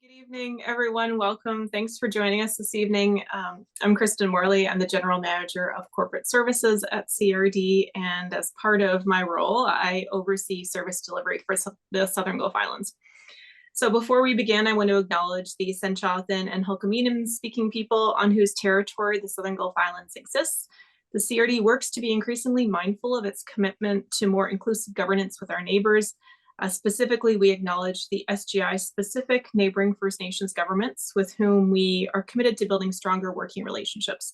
Good evening, everyone. Welcome. Thanks for joining us this evening. I'm Kristen Morley. I'm the General Manager of Corporate Services at CRD, and as part of my role, I oversee service delivery for the Southern Gulf Islands. So before we begin, I want to acknowledge the Secwépemc and Hul'qumi'num speaking people on whose territory the Southern Gulf Islands exists. The CRD works to be increasingly mindful of its commitment to more inclusive governance with our neighbors. Specifically, we acknowledge the SGI-specific neighboring First Nations governments with whom we are committed to building stronger working relationships.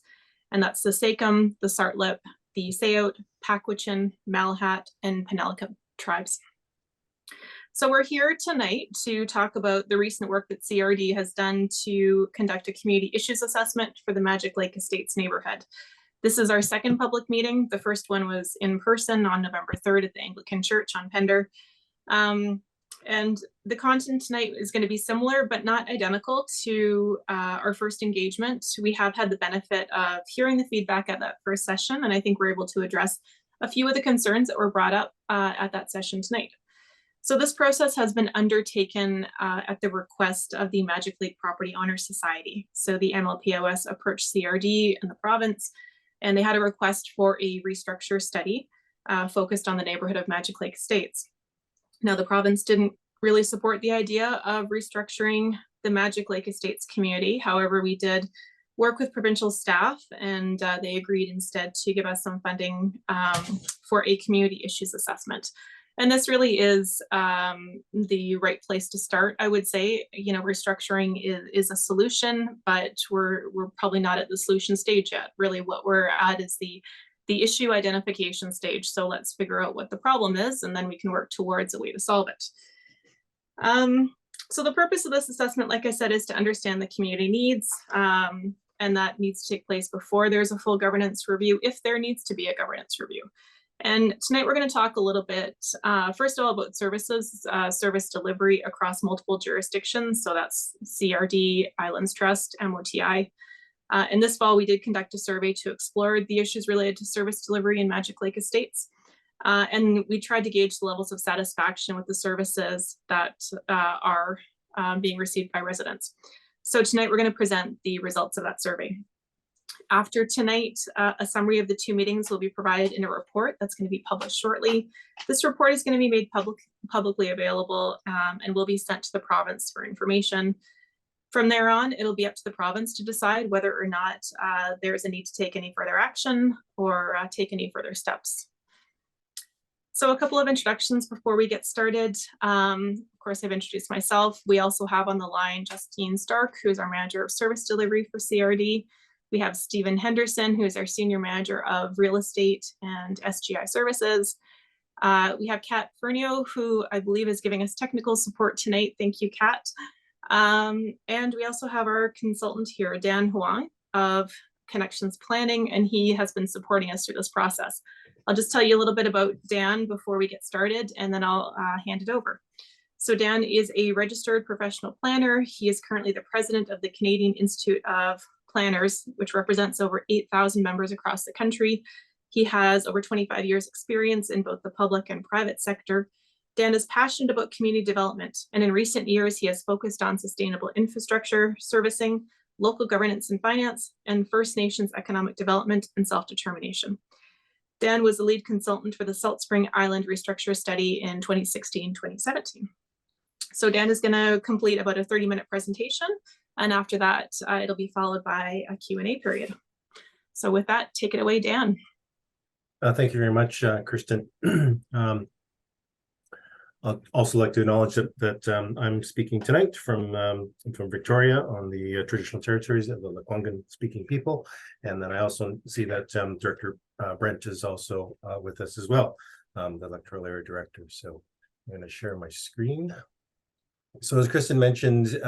And that's the Secwépemc, the Tsartlip, the Sayote, Pakwachin, Malahat, and Penelakut tribes. So we're here tonight to talk about the recent work that CRD has done to conduct a community issues assessment for the Magic Lake Estates neighborhood. This is our second public meeting. The first one was in person on November 3rd at the Anglican Church on Pender. And the content tonight is going to be similar, but not identical to our first engagement. We have had the benefit of hearing the feedback at that first session, and I think we're able to address a few of the concerns that were brought up at that session tonight. So this process has been undertaken at the request of the Magic Lake Property Owners Society. So the MLPOS approached CRD and the province, and they had a request for a restructure study focused on the neighborhood of Magic Lake Estates. Now, the province didn't really support the idea of restructuring the Magic Lake Estates community. However, we did work with provincial staff, and they agreed instead to give us some funding for a community issues assessment. And this really is the right place to start, I would say. You know, restructuring is a solution, but we're probably not at the solution stage yet. Really, what we're at is the issue identification stage. So let's figure out what the problem is, and then we can work towards a way to solve it. So the purpose of this assessment, like I said, is to understand the community needs, and that needs to take place before there's a full governance review, if there needs to be a governance review. And tonight we're going to talk a little bit, first of all, about services, service delivery across multiple jurisdictions. So that's CRD, Islands Trust, MOTI. And this fall, we did conduct a survey to explore the issues related to service delivery in Magic Lake Estates. And we tried to gauge the levels of satisfaction with the services that are being received by residents. So tonight, we're going to present the results of that survey. After tonight, a summary of the two meetings will be provided in a report that's going to be published shortly. This report is going to be made publicly available and will be sent to the province for information. From there on, it'll be up to the province to decide whether or not there's a need to take any further action or take any further steps. So a couple of introductions before we get started. Of course, I've introduced myself. We also have on the line Justine Stark, who's our Manager of Service Delivery for CRD. We have Stephen Henderson, who is our Senior Manager of Real Estate and SGI Services. We have Kat Fernio, who I believe is giving us technical support tonight. Thank you, Kat. And we also have our consultant here, Dan Huang of Connections Planning, and he has been supporting us through this process. I'll just tell you a little bit about Dan before we get started, and then I'll hand it over. So Dan is a registered professional planner. He is currently the president of the Canadian Institute of Planners, which represents over 8,000 members across the country. He has over 25 years experience in both the public and private sector. Dan is passionate about community development, and in recent years, he has focused on sustainable infrastructure, servicing, local governance and finance, and First Nations economic development and self-determination. Dan was the lead consultant for the Salt Spring Island restructure study in 2016-2017. So Dan is going to complete about a 30-minute presentation, and after that, it'll be followed by a Q&A period. So with that, take it away, Dan. Thank you very much, Kristen. I'd also like to acknowledge that I'm speaking tonight from Victoria on the traditional territories of the Lekwungen speaking people. And then I also see that Director Brent is also with us as well, the electoral area director. So I'm going to share my screen. So as Kristen mentioned,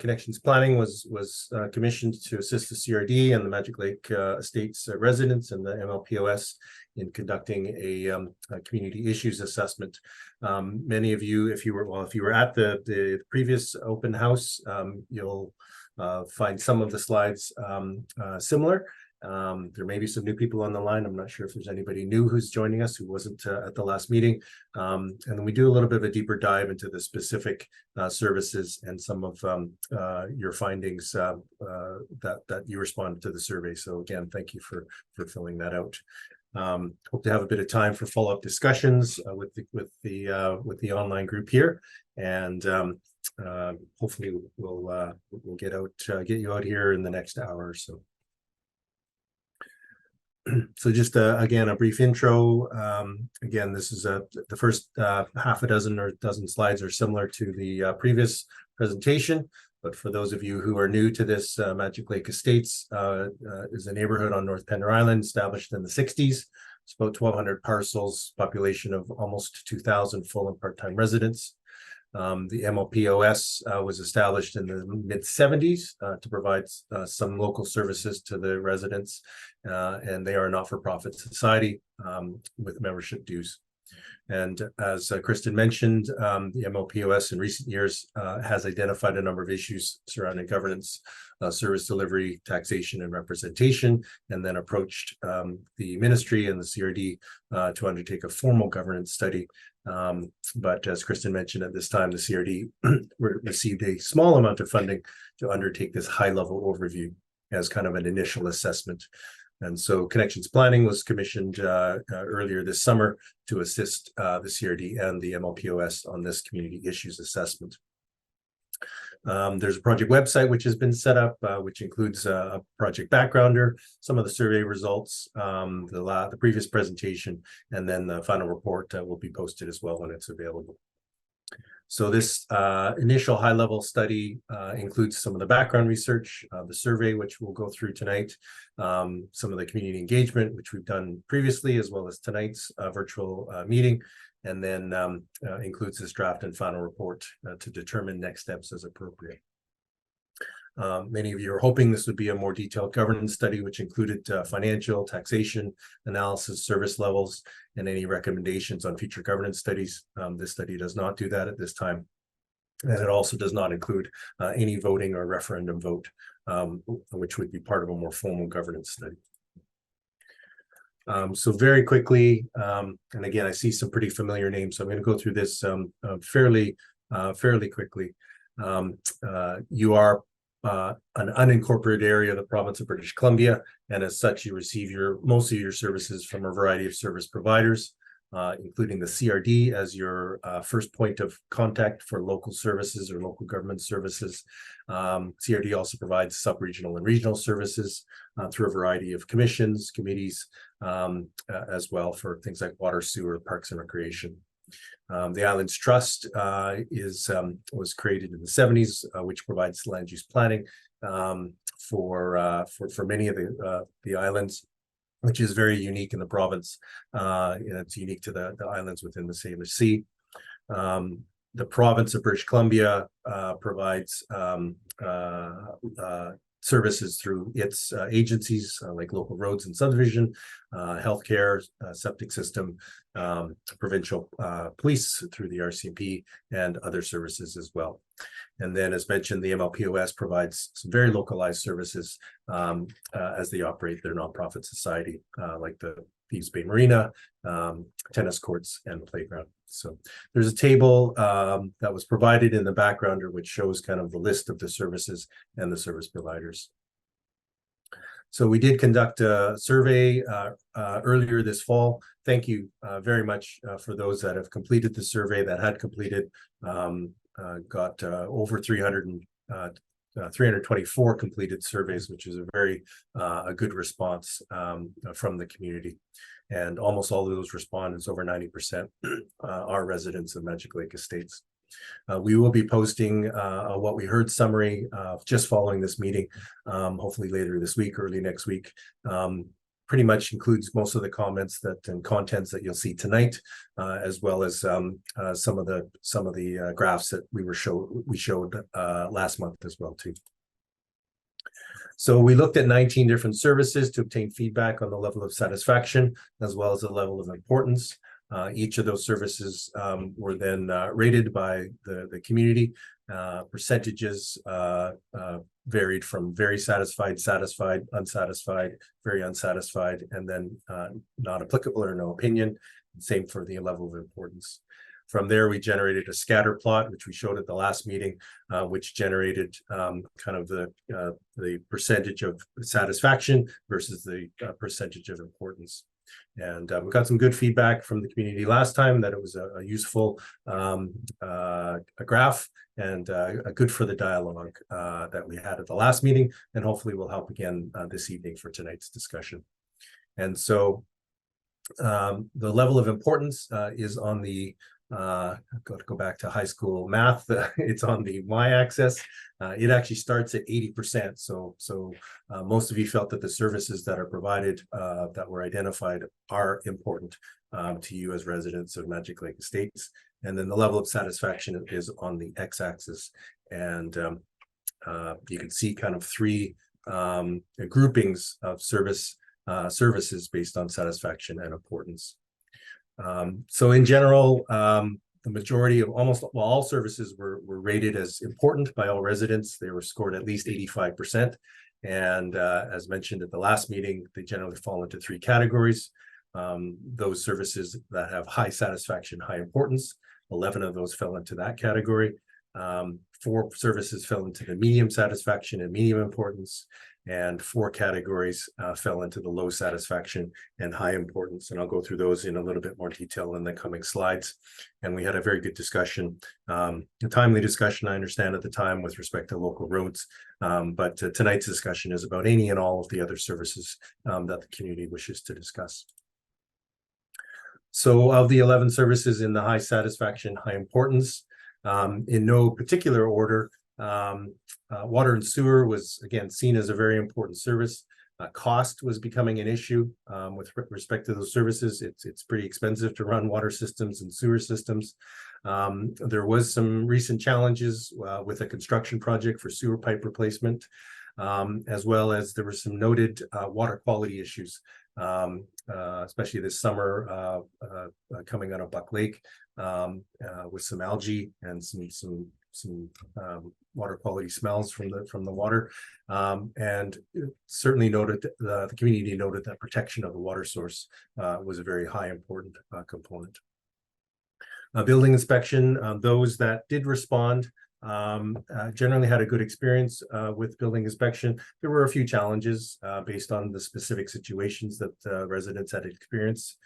Connections Planning was commissioned to assist the CRD and the Magic Lake Estates residents and the MLPOS in conducting a community issues assessment. Many of you, if you were at the previous open house, you'll find some of the slides similar. There may be some new people on the line. I'm not sure if there's anybody new who's joining us who wasn't at the last meeting. And then we do a little bit of a deeper dive into the specific services and some of your findings that you responded to the survey. So again, thank you for filling that out. Hope to have a bit of time for follow-up discussions with the online group here, and hopefully we'll get you out here in the next hour or so. So just again, a brief intro. Again, this is the first half a dozen or dozen slides are similar to the previous presentation. But for those of you who are new to this, Magic Lake Estates is a neighborhood on North Pender Island established in the 60s. It's about 1,200 parcels, population of almost 2,000 full and part-time residents. The MLPOS was established in the mid-70s to provide some local services to the residents, and they are a not-for-profit society with membership dues. And as Kristen mentioned, the MLPOS in recent years has identified a number of issues surrounding governance, service delivery, taxation, and representation, and then approached the ministry and the CRD to undertake a formal governance study. But as Kristen mentioned, at this time, the CRD received a small amount of funding to undertake this high-level overview as kind of an initial assessment. And so Connections Planning was commissioned earlier this summer to assist the CRD and the MLPOS on this community issues assessment. There's a project website which has been set up, which includes a project backgrounder, some of the survey results, the previous presentation, and then the final report will be posted as well when it's available. So this initial high-level study includes some of the background research, the survey, which we'll go through tonight, some of the community engagement, which we've done previously, as well as tonight's virtual meeting, and then includes this draft and final report to determine next steps as appropriate. Many of you are hoping this would be a more detailed governance study, which included financial, taxation, analysis, service levels, and any recommendations on future governance studies. This study does not do that at this time. And it also does not include any voting or referendum vote, which would be part of a more formal governance study. So very quickly, and again, I see some pretty familiar names, so I'm going to go through this fairly quickly. You are an unincorporated area of the province of British Columbia, and as such, you receive most of your services from a variety of service providers, including the CRD as your first point of contact for local services or local government services. CRD also provides sub-regional and regional services through a variety of commissions, committees, as well for things like water, sewer, parks and recreation. The Islands Trust was created in the 70s, which provides land use planning for many of the islands, which is very unique in the province. It's unique to the islands within the Salish Sea. The province of British Columbia provides services through its agencies like local roads and subdivision, healthcare, septic system, provincial police through the RCMP, and other services as well. And then, as mentioned, the MLPOS provides some very localized services as they operate their nonprofit society, like the Thieves Bay Marina, tennis courts, and playground. So there's a table that was provided in the backgrounder, which shows kind of the list of the services and the service providers. So we did conduct a survey earlier this fall. Thank you very much for those that have completed the survey, that had completed, got over 324 completed surveys, which is a good response from the community. And almost all of those respondents, over 90%, are residents of Magic Lake Estates. We will be posting a what we heard summary just following this meeting, hopefully later this week, early next week. Pretty much includes most of the comments and contents that you'll see tonight, as well as some of the graphs that we showed last month as well too. So we looked at 19 different services to obtain feedback on the level of satisfaction, as well as the level of importance. Each of those services were then rated by the community. Percentages varied from very satisfied, satisfied, unsatisfied, very unsatisfied, and then not applicable or no opinion. Same for the level of importance. From there, we generated a scatter plot, which we showed at the last meeting, which generated kind of the percentage of satisfaction versus the percentage of importance. And we got some good feedback from the community last time that it was a useful a graph and good for the dialogue that we had at the last meeting, and hopefully will help again this evening for tonight's discussion. And so the level of importance is on the I've got to go back to high school math. It's on the y-axis. It actually starts at 80%. So most of you felt that the services that are provided that were identified are important to you as residents of Magic Lake Estates. And then the level of satisfaction is on the x-axis. And you can see kind of three groupings of services based on satisfaction and importance. So in general, the majority of all services were rated as important by all residents. They were scored at least 85%. And as mentioned at the last meeting, they generally fall into three categories. Those services that have high satisfaction, high importance, 11 of those fell into that category. 4 services fell into the medium satisfaction and medium importance, and 4 categories fell into the low satisfaction and high importance. And I'll go through those in a little bit more detail in the coming slides. And we had a very good discussion, a timely discussion, I understand, at the time with respect to local roads. But tonight's discussion is about any and all of the other services that the community wishes to discuss. So of the 11 services in the high satisfaction, high importance, in no particular order, water and sewer was again seen as a very important service. Cost was becoming an issue with respect to those services. It's pretty expensive to run water systems and sewer systems. There was some recent challenges with a construction project for sewer pipe replacement, as well as there were some noted water quality issues, especially this summer coming out of Buck Lake with some algae and some water quality smells from the water, and certainly noted the community noted that protection of the water source was a very high important component. Building inspection, those that did respond generally had a good experience with building inspection. There were a few challenges based on the specific situations that residents had experienced.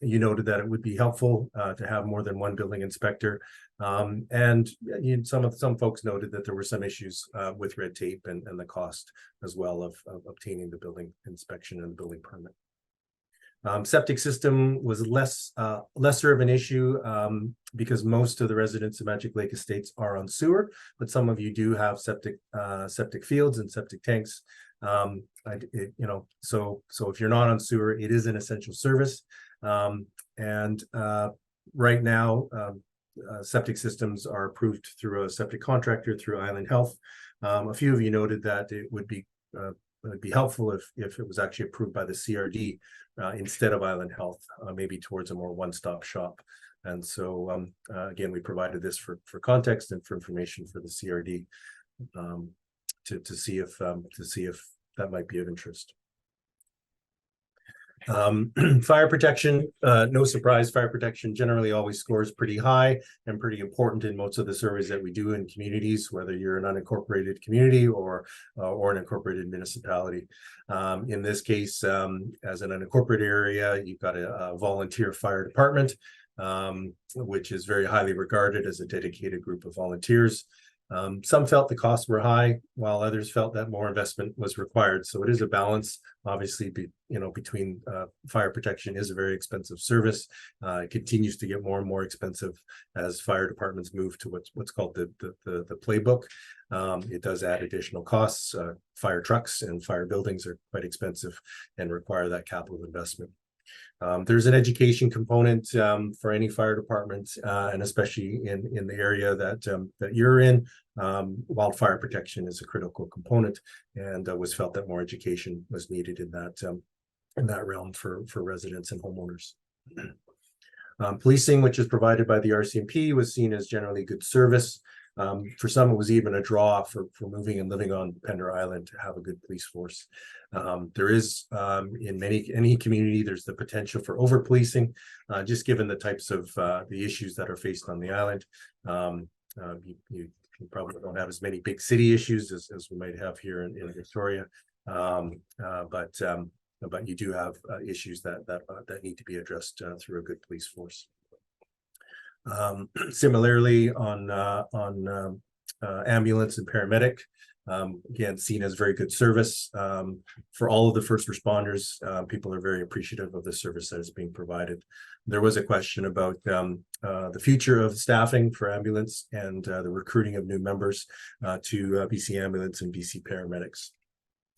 You noted that it would be helpful to have more than one building inspector. And some folks noted that there were some issues with red tape and the cost as well of obtaining the building inspection and the building permit. Septic system was lesser of an issue because most of the residents of Magic Lake Estates are on sewer, but some of you do have septic fields and septic tanks. So if you're not on sewer, it is an essential service. Right now, septic systems are approved through a septic contractor through Island Health. A few of you noted that it would be helpful if it was actually approved by the CRD instead of Island Health, maybe towards a more one-stop shop. And so again, we provided this for context and for information for the CRD to see if that might be of interest. Fire protection, no surprise, fire protection generally always scores pretty high and pretty important in most of the surveys that we do in communities, whether you're an unincorporated community or an incorporated municipality. In this case, as an unincorporated area, you've got a volunteer fire department, which is very highly regarded as a dedicated group of volunteers. Some felt the costs were high, while others felt that more investment was required. So it is a balance, obviously, between fire protection is a very expensive service. It continues to get more and more expensive as fire departments move to what's called the playbook. It does add additional costs. Fire trucks and fire buildings are quite expensive and require that capital investment. There's an education component for any fire department, and especially in the area that you're in. Wildfire protection is a critical component, and was felt that more education was needed in that realm for residents and homeowners. Policing, which is provided by the RCMP, was seen as generally good service. For some, it was even a draw for moving and living on Pender Island to have a good police force. There is, in any community, there's the potential for over policing, just given the types of the issues that are faced on the island. You probably don't have as many big city issues as we might have here in Victoria, but you do have issues that need to be addressed through a good police force. Similarly, on ambulance and paramedic, again, seen as very good service for all of the first responders. People are very appreciative of the service that is being provided. There was a question about the future of staffing for ambulance and the recruiting of new members to BC Ambulance and BC Paramedics,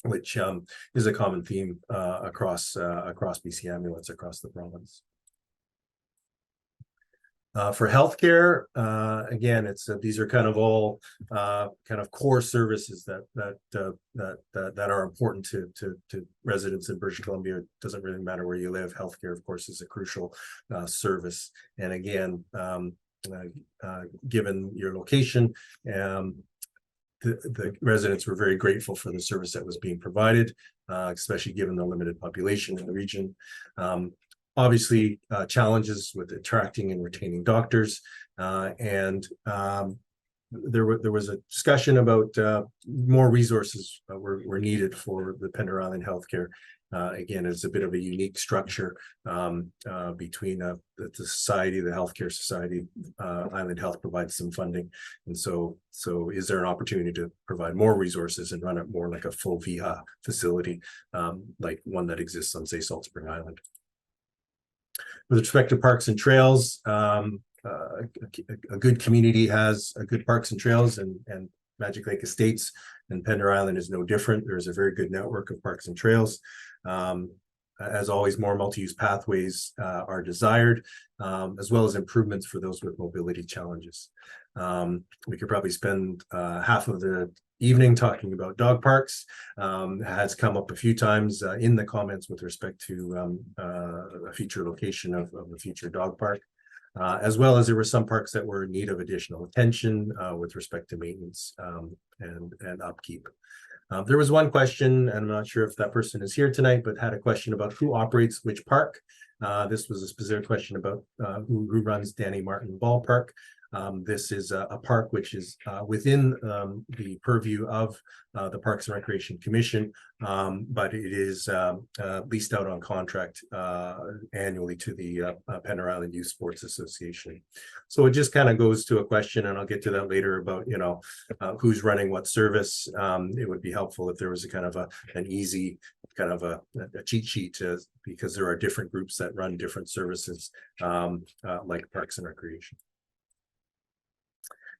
which is a common theme across BC Ambulance, across the province. For healthcare, again, these are kind of all kind of core services that are important to residents in British Columbia. It doesn't really matter where you live. Healthcare, of course, is a crucial service. And again, given your location, the residents were very grateful for the service that was being provided, especially given the limited population in the region. Obviously, challenges with attracting and retaining doctors, and there was a discussion about more resources were needed for the Pender Island Healthcare. Again, it's a bit of a unique structure between the society, the healthcare society. Island Health provides some funding, and so is there an opportunity to provide more resources and run it more like a full VHA facility, like one that exists on, say, Salt Spring Island? With respect to parks and trails, a good community has a good parks and trails, and Magic Lake Estates and Pender Island is no different. There's a very good network of parks and trails. As always, more multi-use pathways are desired, as well as improvements for those with mobility challenges. We could probably spend half of the evening talking about dog parks. Has come up a few times in the comments with respect to a future location of the future dog park, as well as there were some parks that were in need of additional attention with respect to maintenance and upkeep. There was one question, and I'm not sure if that person is here tonight, but had a question about who operates which park. This was a specific question about who runs Danny Martin Ballpark. This is a park which is within the purview of the Parks and Recreation Commission, but it is leased out on contract annually to the Pender Island Youth Sports Association. So it just kind of goes to a question, and I'll get to that later, about who's running what service. It would be helpful if there was a kind of an easy kind of a cheat sheet, because there are different groups that run different services, like Parks and Recreation.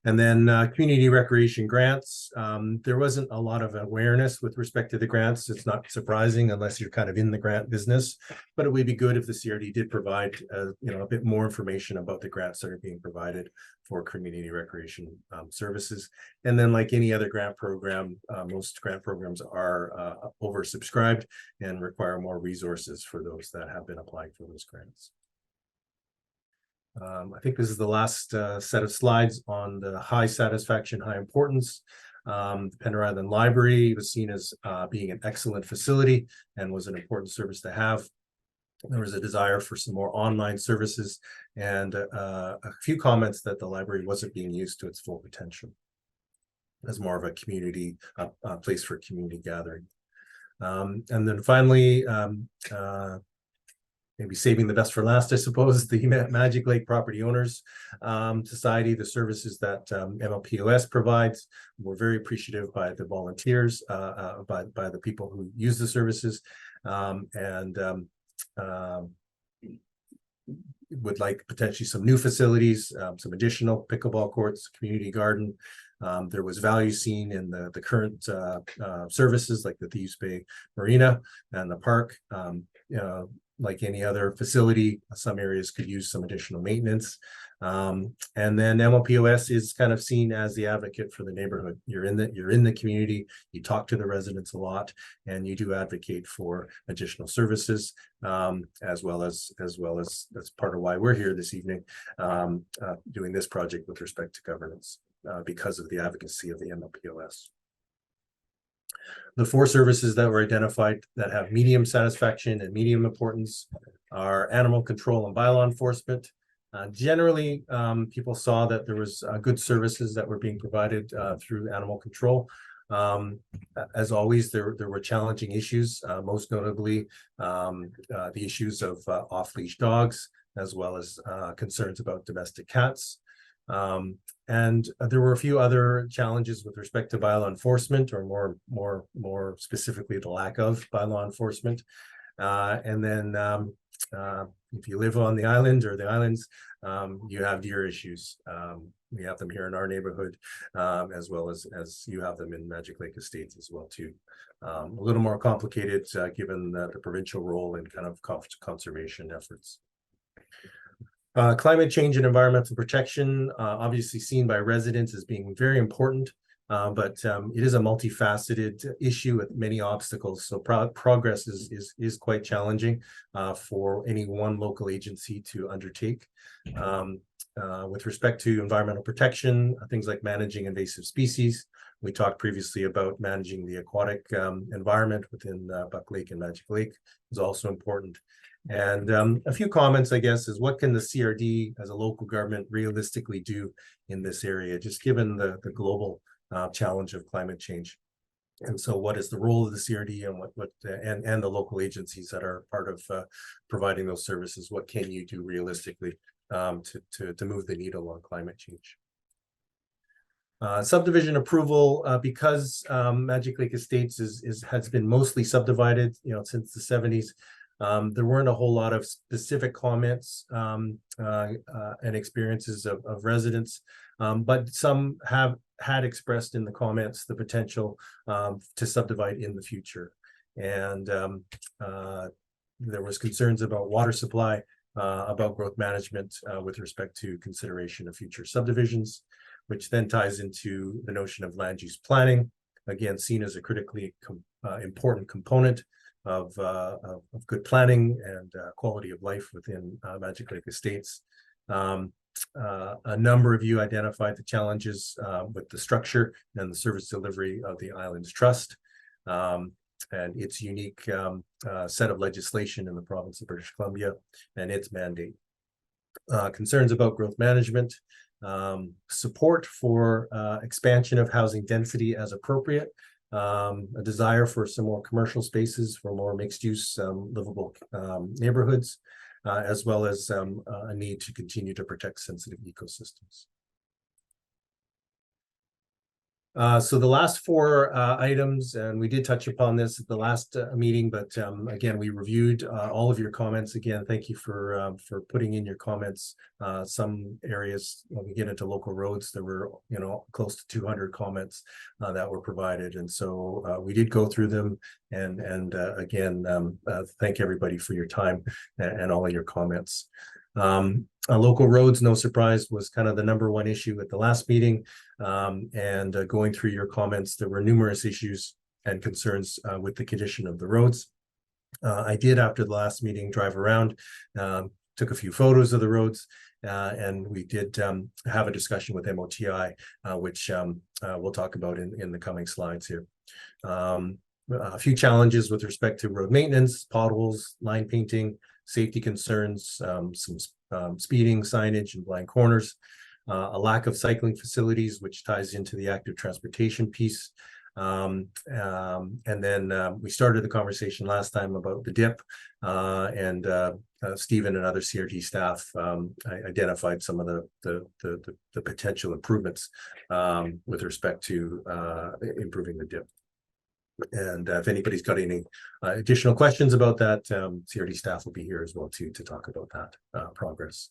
And then community recreation grants. There wasn't a lot of awareness with respect to the grants. It's not surprising unless you're kind of in the grant business, but it would be good if the CRD did provide a bit more information about the grants that are being provided for community recreation services. And then, like any other grant program, most grant programs are oversubscribed and require more resources for those that have been applying for those grants. I think this is the last set of slides on the high satisfaction, high importance. The Pender Island Library was seen as being an excellent facility and was an important service to have. There was a desire for some more online services, and a few comments that the library wasn't being used to its full potential as more of a community place for community gathering. And then finally, maybe saving the best for last, I suppose, the Magic Lake Property Owners Society, the services that MLPOS provides. We're very appreciative by the volunteers, by the people who use the services, and would like potentially some new facilities, some additional pickleball courts, community garden. There was value seen in the current services like the Thieves Bay Marina and the park. like any other facility, some areas could use some additional maintenance. And then MLPOS is kind of seen as the advocate for the neighborhood. You're in the community, you talk to the residents a lot, and you do advocate for additional services, as well as that's part of why we're here this evening, doing this project with respect to governance, because of the advocacy of the MLPOS. The 4 services that were identified that have medium satisfaction and medium importance are animal control and bylaw enforcement. Generally, people saw that there was good services that were being provided through animal control. As always, there were challenging issues, most notably the issues of off-leash dogs, as well as concerns about domestic cats. And there were a few other challenges with respect to bylaw enforcement, or more specifically, the lack of bylaw enforcement. And then if you live on the island or the islands, you have deer issues. We have them here in our neighborhood, as well as you have them in Magic Lake Estates as well too. A little more complicated given the provincial role in kind of conservation efforts. Climate change and environmental protection, obviously seen by residents as being very important, but it is a multifaceted issue with many obstacles. So progress is quite challenging for any one local agency to undertake. With respect to environmental protection, things like managing invasive species. We talked previously about managing the aquatic environment within Buck Lake and Magic Lake is also important. And a few comments, I guess, is what can the CRD as a local government realistically do in this area, just given the global challenge of climate change? And so what is the role of the CRD and and the local agencies that are part of providing those services? What can you do realistically to move the needle on climate change? Subdivision approval, because Magic Lake Estates has been mostly subdivided, since the 70s. There weren't a whole lot of specific comments and experiences of residents, but some had expressed in the comments the potential to subdivide in the future. And there was concerns about water supply, about growth management with respect to consideration of future subdivisions, which then ties into the notion of land use planning, again, seen as a critically important component of good planning and quality of life within Magic Lake Estates. A number of you identified the challenges with the structure and the service delivery of the Islands Trust and its unique set of legislation in the province of British Columbia and its mandate. Concerns about growth management, support for expansion of housing density as appropriate, a desire for some more commercial spaces for more mixed-use livable neighborhoods, as well as a need to continue to protect sensitive ecosystems. So the last 4 items, and we did touch upon this at the last meeting, but again, we reviewed all of your comments. Again, thank you for putting in your comments. Some areas, when we get into local roads, there were close to 200 comments that were provided, and so we did go through them. And again, thank everybody for your time and all of your comments. Local roads, no surprise, was kind of the #1 issue at the last meeting. And going through your comments, there were numerous issues and concerns with the condition of the roads. I did, after the last meeting, drive around, took a few photos of the roads, and we did have a discussion with MOTI, which we'll talk about in the coming slides here. A few challenges with respect to road maintenance, potholes, line painting, safety concerns, some speeding signage and blind corners, a lack of cycling facilities, which ties into the active transportation piece. And then we started the conversation last time about the dip, and Stephen and other CRD staff identified some of the potential improvements with respect to improving the dip. And if anybody's got any additional questions about that, CRD staff will be here as well too to talk about that progress.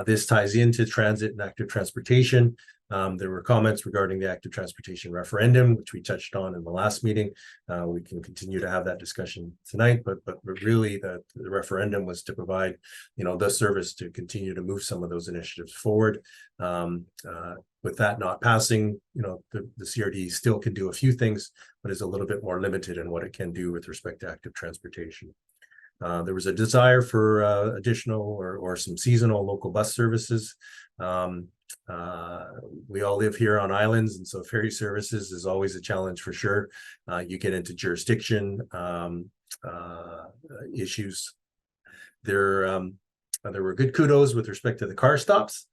This ties into transit and active transportation. There were comments regarding the active transportation referendum, which we touched on in the last meeting. We can continue to have that discussion tonight, but really the referendum was to provide, the service to continue to move some of those initiatives forward. With that not passing, the CRD still can do a few things, but is a little bit more limited in what it can do with respect to active transportation. There was a desire for additional or some seasonal local bus services. We all live here on islands, and so ferry services is always a challenge for sure. You get into jurisdiction issues. There were good kudos with respect to the car stops.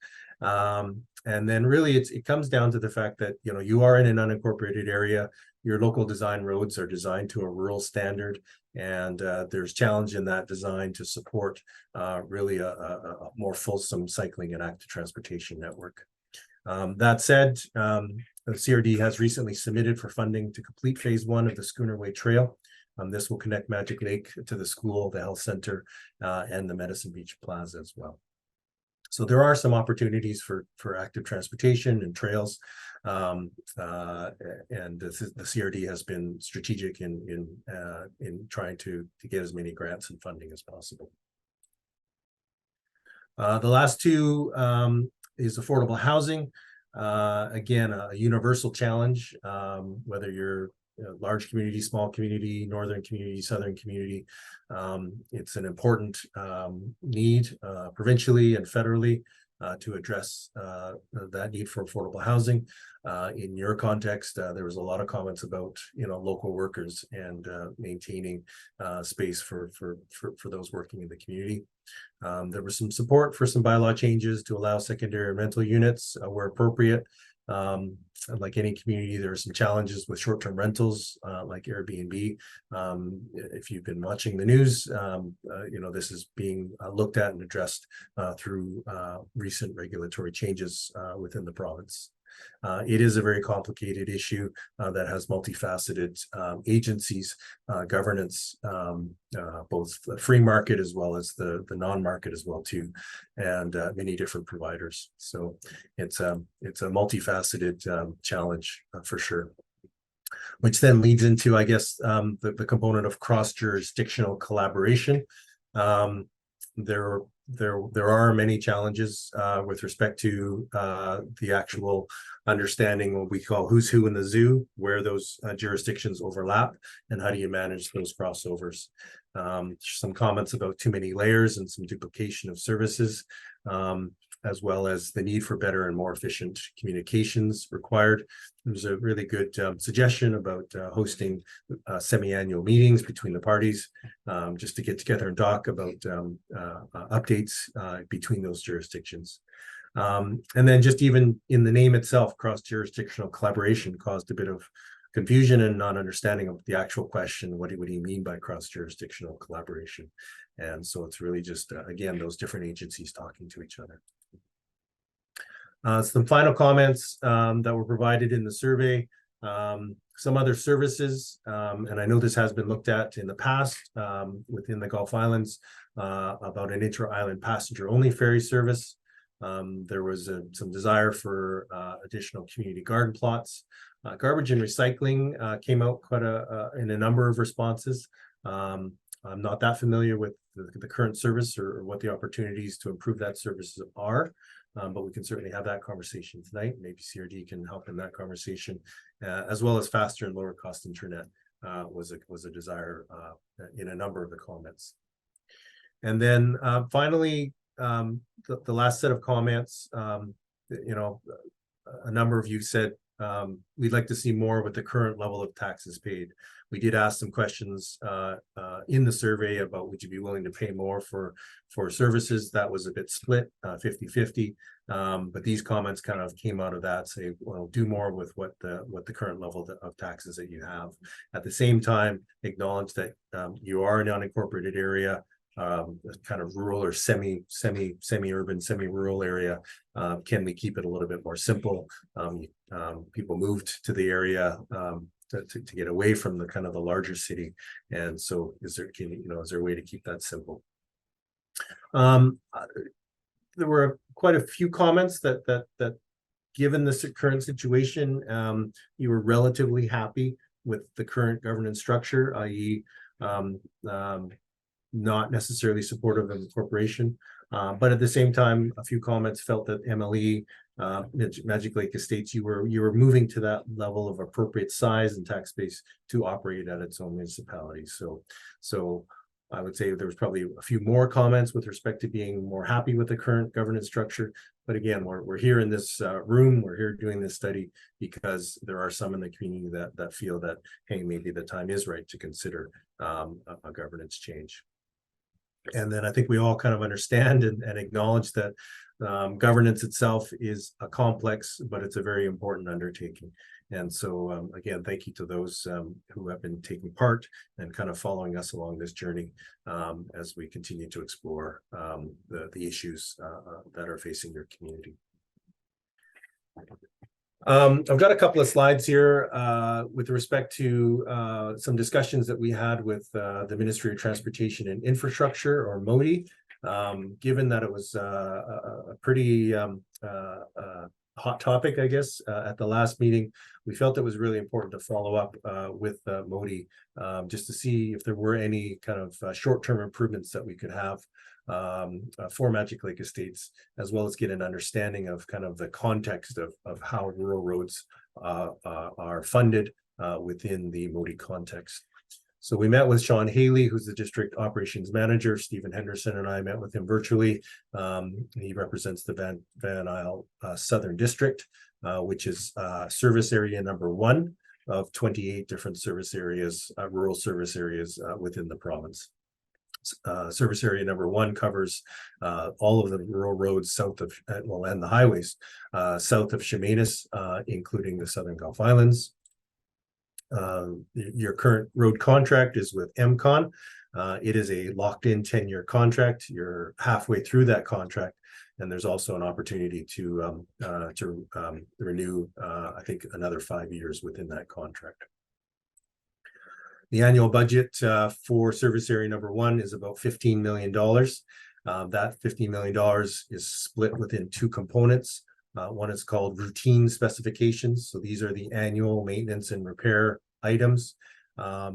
And then really it comes down to the fact that, you are in an unincorporated area. Your local design roads are designed to a rural standard, and there's challenge in that design to support really a more fulsome cycling and active transportation network. That said, the CRD has recently submitted for funding to complete phase 1 of the Schooner Way Trail. This will connect Magic Lake to the school, the health center, and the Medicine Beach Plaza as well. So there are some opportunities for active transportation and trails, and the CRD has been strategic in trying to get as many grants and funding as possible. The last two is affordable housing. Again, a universal challenge, whether you're large community, small community, northern community, southern community. It's an important need provincially and federally to address that need for affordable housing. In your context, there was a lot of comments about local workers and maintaining space for those working in the community. There was some support for some bylaw changes to allow secondary rental units where appropriate. Like any community, there are some challenges with short-term rentals like Airbnb. If you've been watching the news, this is being looked at and addressed through recent regulatory changes within the province. It is a very complicated issue that has multifaceted agencies, governance, both the free market as well as the non-market as well too, and many different providers. So it's a multifaceted challenge for sure. Which then leads into, I guess, the component of cross-jurisdictional collaboration. There are many challenges with respect to the actual understanding what we call who's who in the zoo, where those jurisdictions overlap, and how do you manage those crossovers. Some comments about too many layers and some duplication of services, as well as the need for better and more efficient communications required. There's a really good suggestion about hosting semi-annual meetings between the parties, just to get together and talk about updates between those jurisdictions. And then just even in the name itself, cross-jurisdictional collaboration caused a bit of confusion and non-understanding of the actual question. What do you mean by cross-jurisdictional collaboration? And so it's really just, again, those different agencies talking to each other. Some final comments that were provided in the survey. Some other services, and I know this has been looked at in the past within the Gulf Islands, about an inter-island passenger-only ferry service. There was some desire for additional community garden plots. Garbage and recycling came out quite in a number of responses. I'm not that familiar with the current service or what the opportunities to improve that service are, but we can certainly have that conversation tonight. Maybe CRD can help in that conversation, as well as faster and lower cost internet was a desire in a number of the comments. And then finally, the last set of comments, a number of you said we'd like to see more with the current level of taxes paid. We did ask some questions in the survey about would you be willing to pay more for services. That was a bit split, 50-50. But these comments kind of came out of that, say, well, do more with what the current level of taxes that you have. At the same time, acknowledge that you are an unincorporated area, kind of rural or semi-urban, semi-rural area. Can we keep it a little bit more simple? People moved to the area to get away from the kind of the larger city, and so is there a way to keep that simple? there were quite a few comments that given the current situation, you were relatively happy with the current governance structure, i.e. Not necessarily supportive of incorporation. But at the same time, a few comments felt that MLE, Magic Lake Estates, you were moving to that level of appropriate size and tax base to operate at its own municipality. So I would say there was probably a few more comments with respect to being more happy with the current governance structure. But again, we're here in this room, we're here doing this study because there are some in the community that feel that, hey, maybe the time is right to consider a governance change. And then I think we all kind of understand and acknowledge that governance itself is a complex, but it's a very important undertaking. And so, again, thank you to those who have been taking part and kind of following us along this journey as we continue to explore the issues that are facing your community. I've got a couple of slides here with respect to some discussions that we had with the Ministry of Transportation and Infrastructure, or MOTI. Given that it was a pretty hot topic, I guess, at the last meeting, we felt it was really important to follow up with MOTI just to see if there were any kind of short-term improvements that we could have for Magic Lake Estates, as well as get an understanding of kind of the context of how rural roads are funded within the MOTI context. So we met with Sean Haley, who's the district operations manager. Stephen Henderson and I met with him virtually. He represents the Van Isle Southern District, which is service area number 1 of 28 different service areas, rural service areas within the province. Service area number 1 covers all of the rural roads south of, and the highways south of Chemainus, including the Southern Gulf Islands. Your current road contract is with MCON. It is a locked-in 10-year contract. You're halfway through that contract, and there's also an opportunity to renew, I think, another 5 years within that contract. The annual budget for service area number 1 is about $15 million. That $15 million is split within 2 components. One is called routine specifications. So these are the annual maintenance and repair items,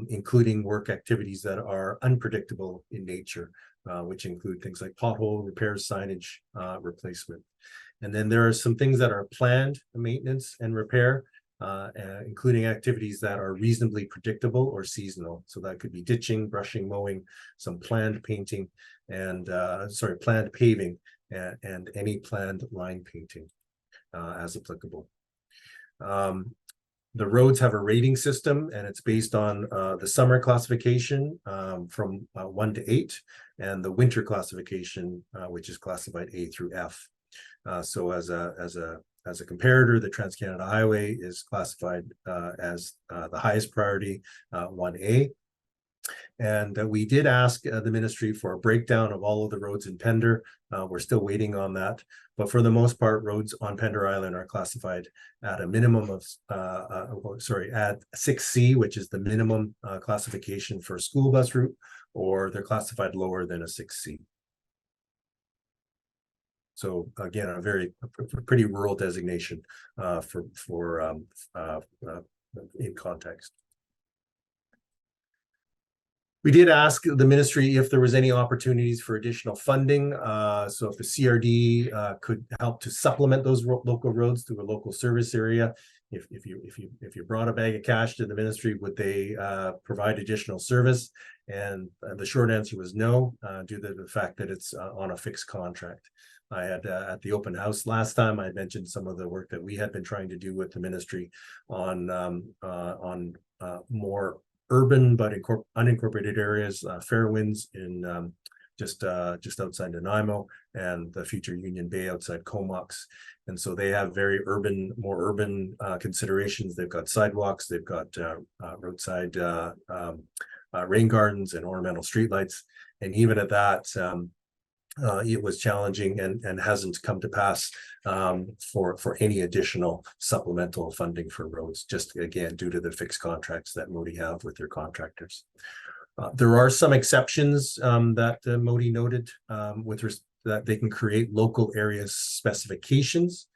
including work activities that are unpredictable in nature, which include things like pothole repairs, signage replacement. And then there are some things that are planned maintenance and repair, including activities that are reasonably predictable or seasonal. So that could be ditching, brushing, mowing, some planned painting, and planned paving, and any planned line painting as applicable. The roads have a rating system, and it's based on the summer classification from 1 to 8, and the winter classification, which is classified A through F. So as a comparator, the Trans-Canada Highway is classified as the highest priority, 1A. And we did ask the ministry for a breakdown of all of the roads in Pender. We're still waiting on that. But for the most part, roads on Pender Island are classified at a minimum of, at 6C, which is the minimum classification for a school bus route, or they're classified lower than a 6C. So again, a pretty rural designation in context. We did ask the ministry if there was any opportunities for additional funding. So if the CRD could help to supplement those local roads through a local service area. If you brought a bag of cash to the ministry, would they provide additional service? And the short answer was no, due to the fact that it's on a fixed contract. I had at the open house last time, I mentioned some of the work that we had been trying to do with the ministry on more urban but unincorporated areas, Fairwinds in just outside Nanaimo, and the future Union Bay outside Comox. And so they have very more urban considerations. They've got sidewalks, they've got roadside rain gardens and ornamental streetlights. And even at that, it was challenging and hasn't come to pass for any additional supplemental funding for roads, just again due to the fixed contracts that MOTI have with their contractors. There are some exceptions that MOTI noted with that they can create local area specifications.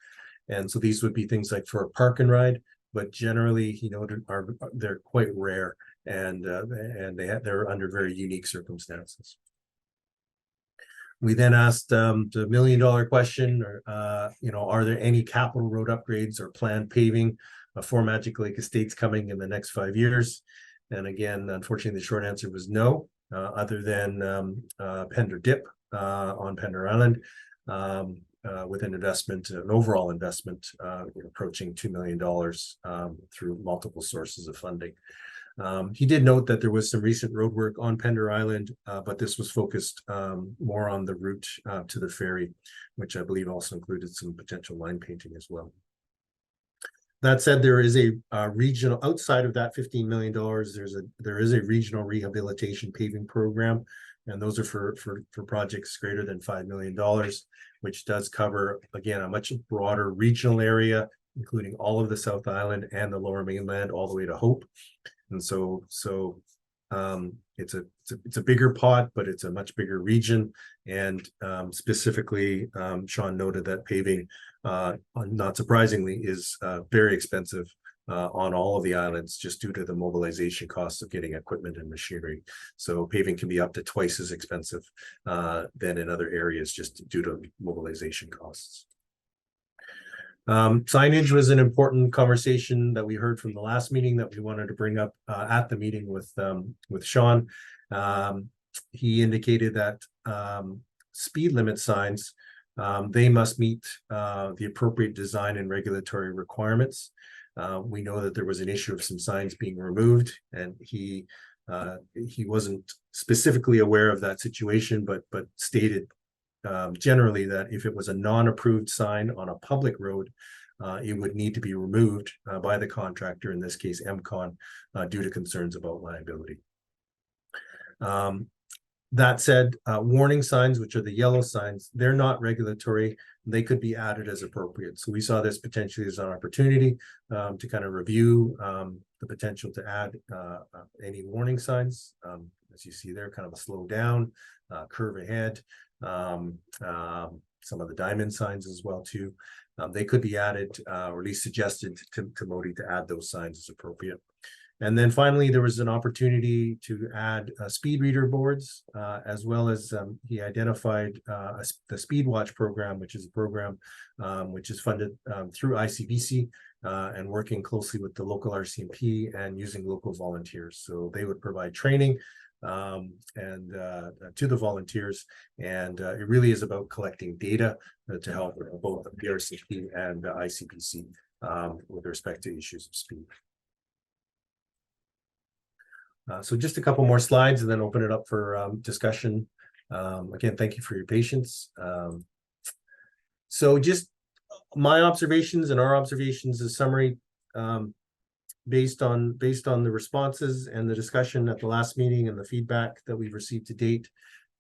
And so these would be things like for a park and ride, but generally, they're quite rare, and they're under very unique circumstances. We then asked the $1 million question, are there any capital road upgrades or planned paving for Magic Lake Estates coming in the next 5 years? And again, unfortunately, the short answer was no, other than Pender Dip on Pender Island, with an overall investment approaching $2 million through multiple sources of funding. He did note that there was some recent road work on Pender Island, but this was focused more on the route to the ferry, which I believe also included some potential line painting as well. That said, there is a regional, outside of that $15 million, there is a regional rehabilitation paving program, and those are for projects greater than $5 million, which does cover, again, a much broader regional area, including all of the South Island and the Lower Mainland, all the way to Hope. And so it's a bigger pot, but it's a much bigger region. And specifically, Sean noted that paving, not surprisingly, is very expensive on all of the islands, just due to the mobilization costs of getting equipment and machinery. So paving can be up to twice as expensive than in other areas, just due to mobilization costs. Signage was an important conversation that we heard from the last meeting that we wanted to bring up at the meeting with Sean. He indicated that speed limit signs, they must meet the appropriate design and regulatory requirements. We know that there was an issue of some signs being removed, and he wasn't specifically aware of that situation, but stated generally that if it was a non-approved sign on a public road, it would need to be removed by the contractor, in this case MCON, due to concerns about liability. That said, warning signs, which are the yellow signs, they're not regulatory. They could be added as appropriate. So we saw this potentially as an opportunity to kind of review the potential to add any warning signs. As you see there, kind of a slow down, curve ahead, some of the diamond signs as well too. They could be added, or at least suggested to Modi to add those signs as appropriate. And then finally, there was an opportunity to add speed reader boards, as well as he identified the Speed Watch program, which is a program which is funded through ICBC and working closely with the local RCMP and using local volunteers. So they would provide training and to the volunteers, and it really is about collecting data to help both the PRCP and the ICBC with respect to issues of speed. So just a couple more slides and then open it up for discussion. Again, thank you for your patience. So just my observations and our observations as summary, based on the responses and the discussion at the last meeting and the feedback that we've received to date,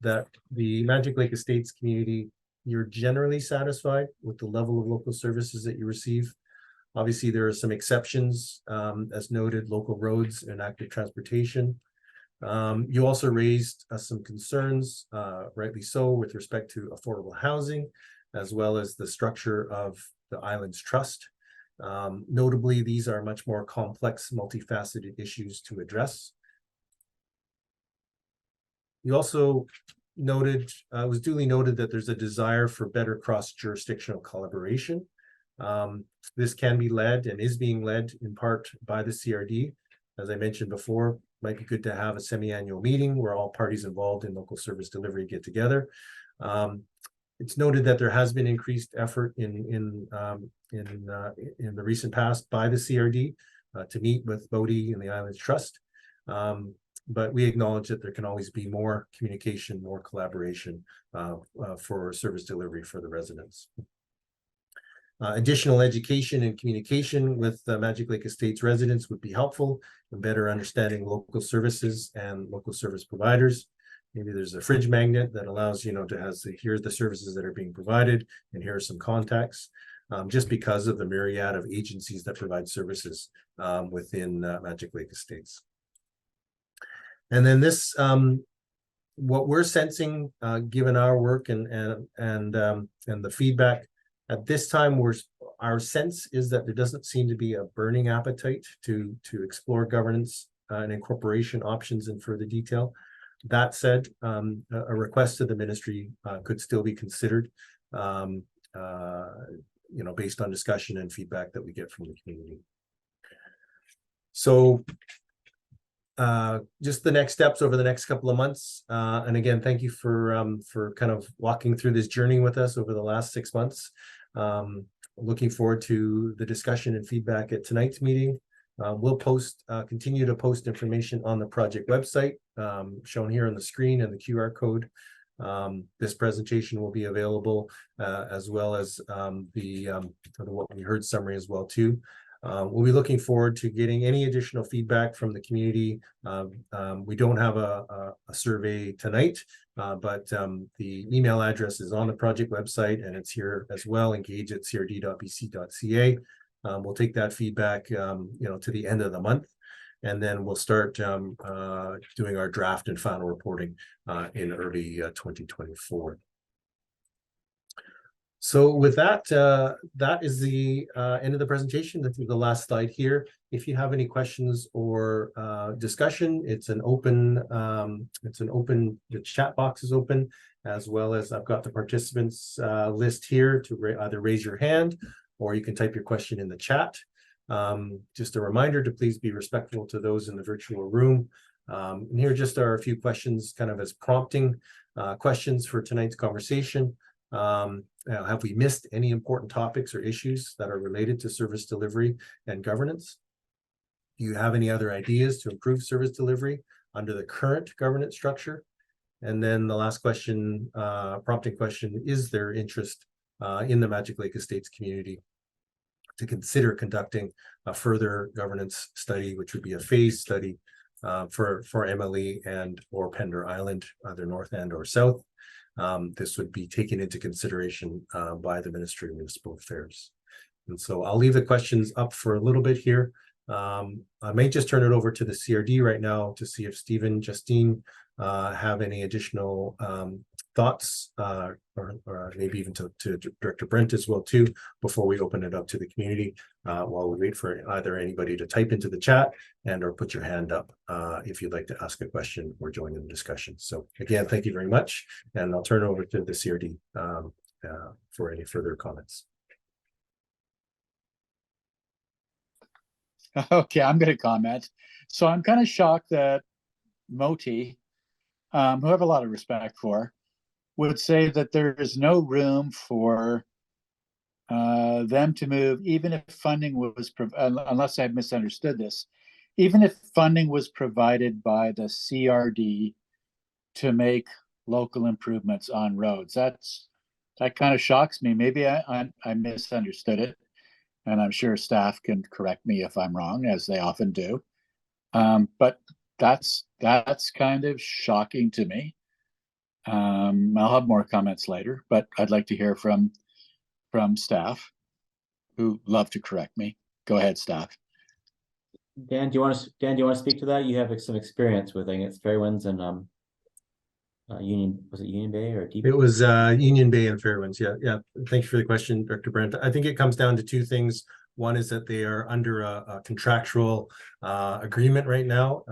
that the Magic Lake Estates community, you're generally satisfied with the level of local services that you receive. Obviously, there are some exceptions, as noted, local roads and active transportation. You also raised some concerns, rightly so, with respect to affordable housing, as well as the structure of the island's trust. Notably, these are much more complex, multifaceted issues to address. You also noted, it was duly noted that there's a desire for better cross-jurisdictional collaboration. This can be led and is being led in part by the CRD. As I mentioned before, might be good to have a semi-annual meeting where all parties involved in local service delivery get together. It's noted that there has been increased effort in the recent past by the CRD to meet with Modi and the Islands Trust. But we acknowledge that there can always be more communication, more collaboration for service delivery for the residents. Additional education and communication with Magic Lake Estates residents would be helpful in better understanding local services and local service providers. Maybe there's a fridge magnet that allows, here's the services that are being provided, and here are some contacts, just because of the myriad of agencies that provide services within Magic Lake Estates. And then this what we're sensing, given our work and the feedback at this time, our sense is that there doesn't seem to be a burning appetite to explore governance and incorporation options in further detail. That said, a request to the ministry could still be considered, based on discussion and feedback that we get from the community. So just the next steps over the next couple of months. And again, thank you for kind of walking through this journey with us over the last 6 months. Looking forward to the discussion and feedback at tonight's meeting. We'll continue to post information on the project website, shown here on the screen, and the QR code. This presentation will be available, as well as the what we heard summary as well too. We'll be looking forward to getting any additional feedback from the community. We don't have a survey tonight, but the email address is on the project website, and it's here as well, engage@crd.bc.ca. We'll take that feedback, to the end of the month, and then we'll start doing our draft and final reporting in early 2024. So with that, that is the end of the presentation. That's the last slide here. If you have any questions or discussion, it's an open, the chat box is open, as well as I've got the participants list here to either raise your hand, or you can type your question in the chat. Just a reminder to please be respectful to those in the virtual room. And here just are a few questions kind of as prompting questions for tonight's conversation. Have we missed any important topics or issues that are related to service delivery and governance? Do you have any other ideas to improve service delivery under the current governance structure? And then the last question, prompting question, is there interest in the Magic Lake Estates community to consider conducting a further governance study, which would be a phase study for MLE and or Pender Island, either north and or south? This would be taken into consideration by the Ministry of Municipal Affairs. And so I'll leave the questions up for a little bit here. I may just turn it over to the CRD right now to see if Stephen, Justine have any additional thoughts, or maybe even to Director Brent as well too, before we open it up to the community, while we wait for either anybody to type into the chat and or put your hand up if you'd like to ask a question or join in the discussion. So again, thank you very much, and I'll turn it over to the CRD for any further comments. Okay, I'm going to comment. So I'm kind of shocked that Moti, who I have a lot of respect for, would say that there is no room for them to move, even if funding was, unless I've misunderstood this, even if funding was provided by the CRD to make local improvements on roads. That kind of shocks me. Maybe I misunderstood it, and I'm sure staff can correct me if I'm wrong, as they often do. But that's kind of shocking to me. I'll have more comments later, but I'd like to hear from staff who love to correct me. Go ahead, staff. Dan, do you want to speak to that? You have some experience with, I think it's Fairwinds and Union, was it Union Bay or Deep? It was Union Bay and Fairwinds. Yeah. Thank you for the question, Director Brent. I think it comes down to two things. One is that they are under a contractual agreement right now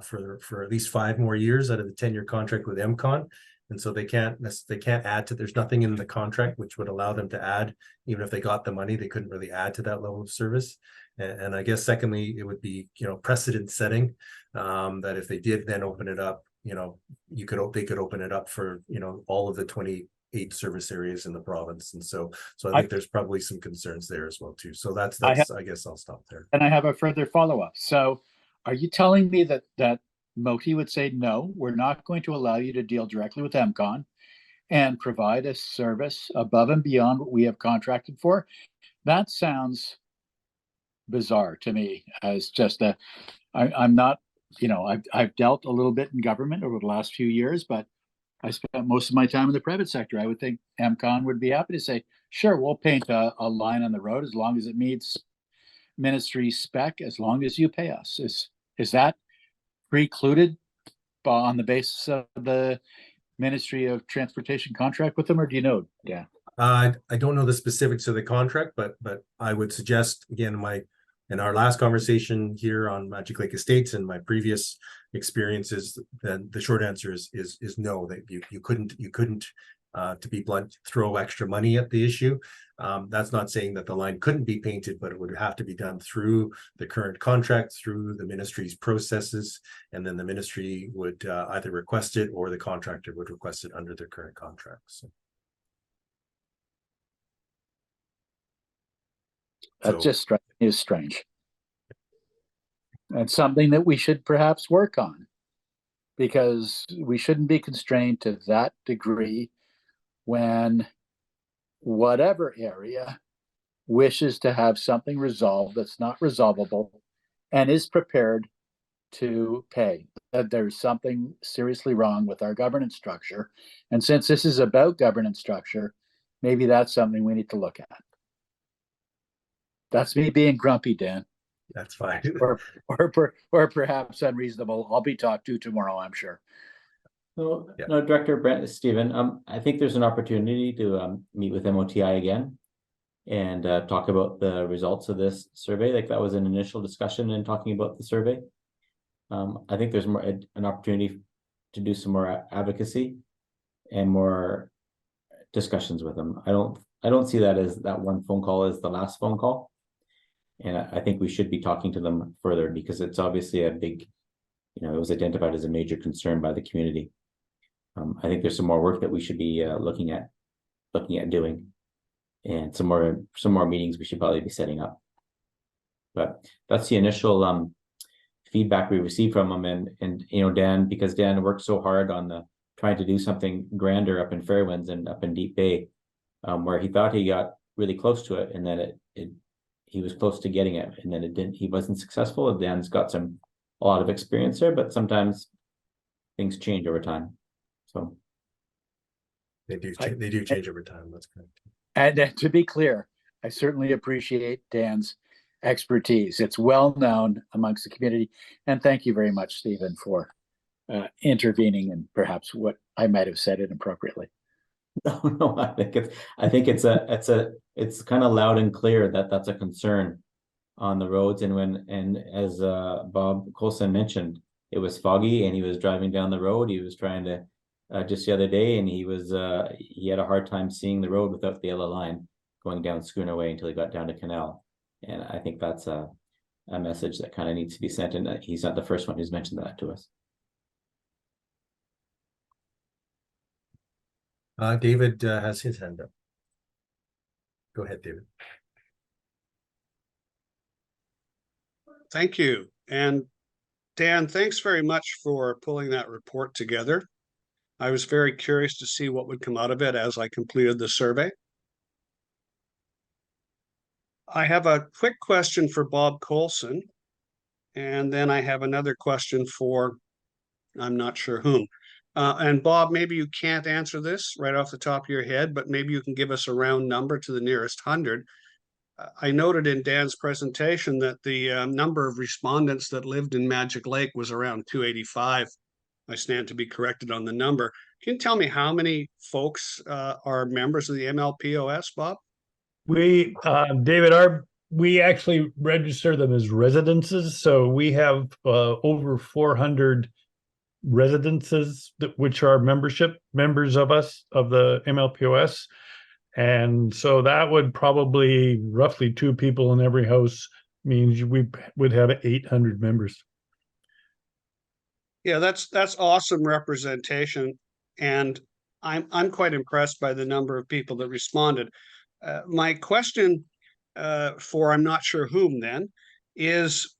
for at least 5 more years out of the 10-year contract with MCON. And so they can't add to, there's nothing in the contract which would allow them to add. Even if they got the money, they couldn't really add to that level of service. And I guess secondly, it would be, precedent setting, that if they did then open it up, they could open it up for, all of the 28 service areas in the province. And so I think there's probably some concerns there as well too. So that's I guess I'll stop there. And I have a further follow-up. So are you telling me that Moti would say, no, we're not going to allow you to deal directly with MCON and provide a service above and beyond what we have contracted for? That sounds bizarre to me, as just I'm not, I've dealt a little bit in government over the last few years, but I spent most of my time in the private sector. I would think MCON would be happy to say, sure, we'll paint a line on the road as long as it meets ministry spec, as long as you pay us. Is that precluded on the basis of the Ministry of Transportation contract with them, or do you know, Dan? I don't know the specifics of the contract, but I would suggest, again, in our last conversation here on Magic Lake Estates and my previous experiences, then the short answer is no, that you couldn't to be blunt, throw extra money at the issue. That's not saying that the line couldn't be painted, but it would have to be done through the current contract, through the ministry's processes, and then the ministry would either request it or the contractor would request it under their current contract. So. That just is strange. And something that we should perhaps work on, because we shouldn't be constrained to that degree when whatever area wishes to have something resolved that's not resolvable and is prepared to pay. That there's something seriously wrong with our governance structure. And since this is about governance structure, maybe that's something we need to look at. That's me being grumpy, Dan. That's fine. or perhaps unreasonable. I'll be talked to tomorrow, I'm sure. No, Yeah. no, Director Brent, Stephen, I think there's an opportunity to meet with MOTI again and talk about the results of this survey. Like that was an initial discussion in talking about the survey. I think there's more an opportunity to do some more advocacy and more discussions with them. I don't see that as that one phone call as the last phone call. And I think we should be talking to them further because it's obviously a big, it was identified as a major concern by the community. I think there's some more work that we should be looking at doing, and some more meetings we should probably be setting up. But that's the initial feedback we received from them, and Dan, because Dan worked so hard on trying to do something grander up in Fairwinds and up in Deep Bay, where he thought he got really close to it, and then he was close to getting it, and then it didn't. He wasn't successful. Dan's got a lot of experience there, but sometimes things change over time. So they do change over time. That's correct. And to be clear, I certainly appreciate Dan's expertise. It's well known amongst the community, and thank you very much, Stephen, for intervening and perhaps what I might have said inappropriately. No, I think it's kind of loud and clear that that's a concern on the roads, and as Bob Coulson mentioned, it was foggy and he was driving down the road. He was trying to just the other day, and he had a hard time seeing the road without the yellow line going down Schooner Way until he got down to Canal. And I think that's a message that kind of needs to be sent, and he's not the first one who's mentioned that to us. David has his hand up. Go ahead, David. Thank you. And Dan, thanks very much for pulling that report together. I was very curious to see what would come out of it as I completed the survey. I have a quick question for Bob Coulson, and then I have another question for, I'm not sure whom. And Bob, maybe you can't answer this right off the top of your head, but maybe you can give us a round number to the nearest 100. I noted in Dan's presentation that the number of respondents that lived in Magic Lake was around 285. I stand to be corrected on the number. Can you tell me how many folks are members of the MLPOS, Bob? David, we actually register them as residences. So we have over 400 residences which are members of the MLPOS. And so that would probably roughly 2 people in every house means we would have 800 members. Yeah, that's awesome representation, and I'm quite impressed by the number of people that responded. My question for I'm not sure whom then is,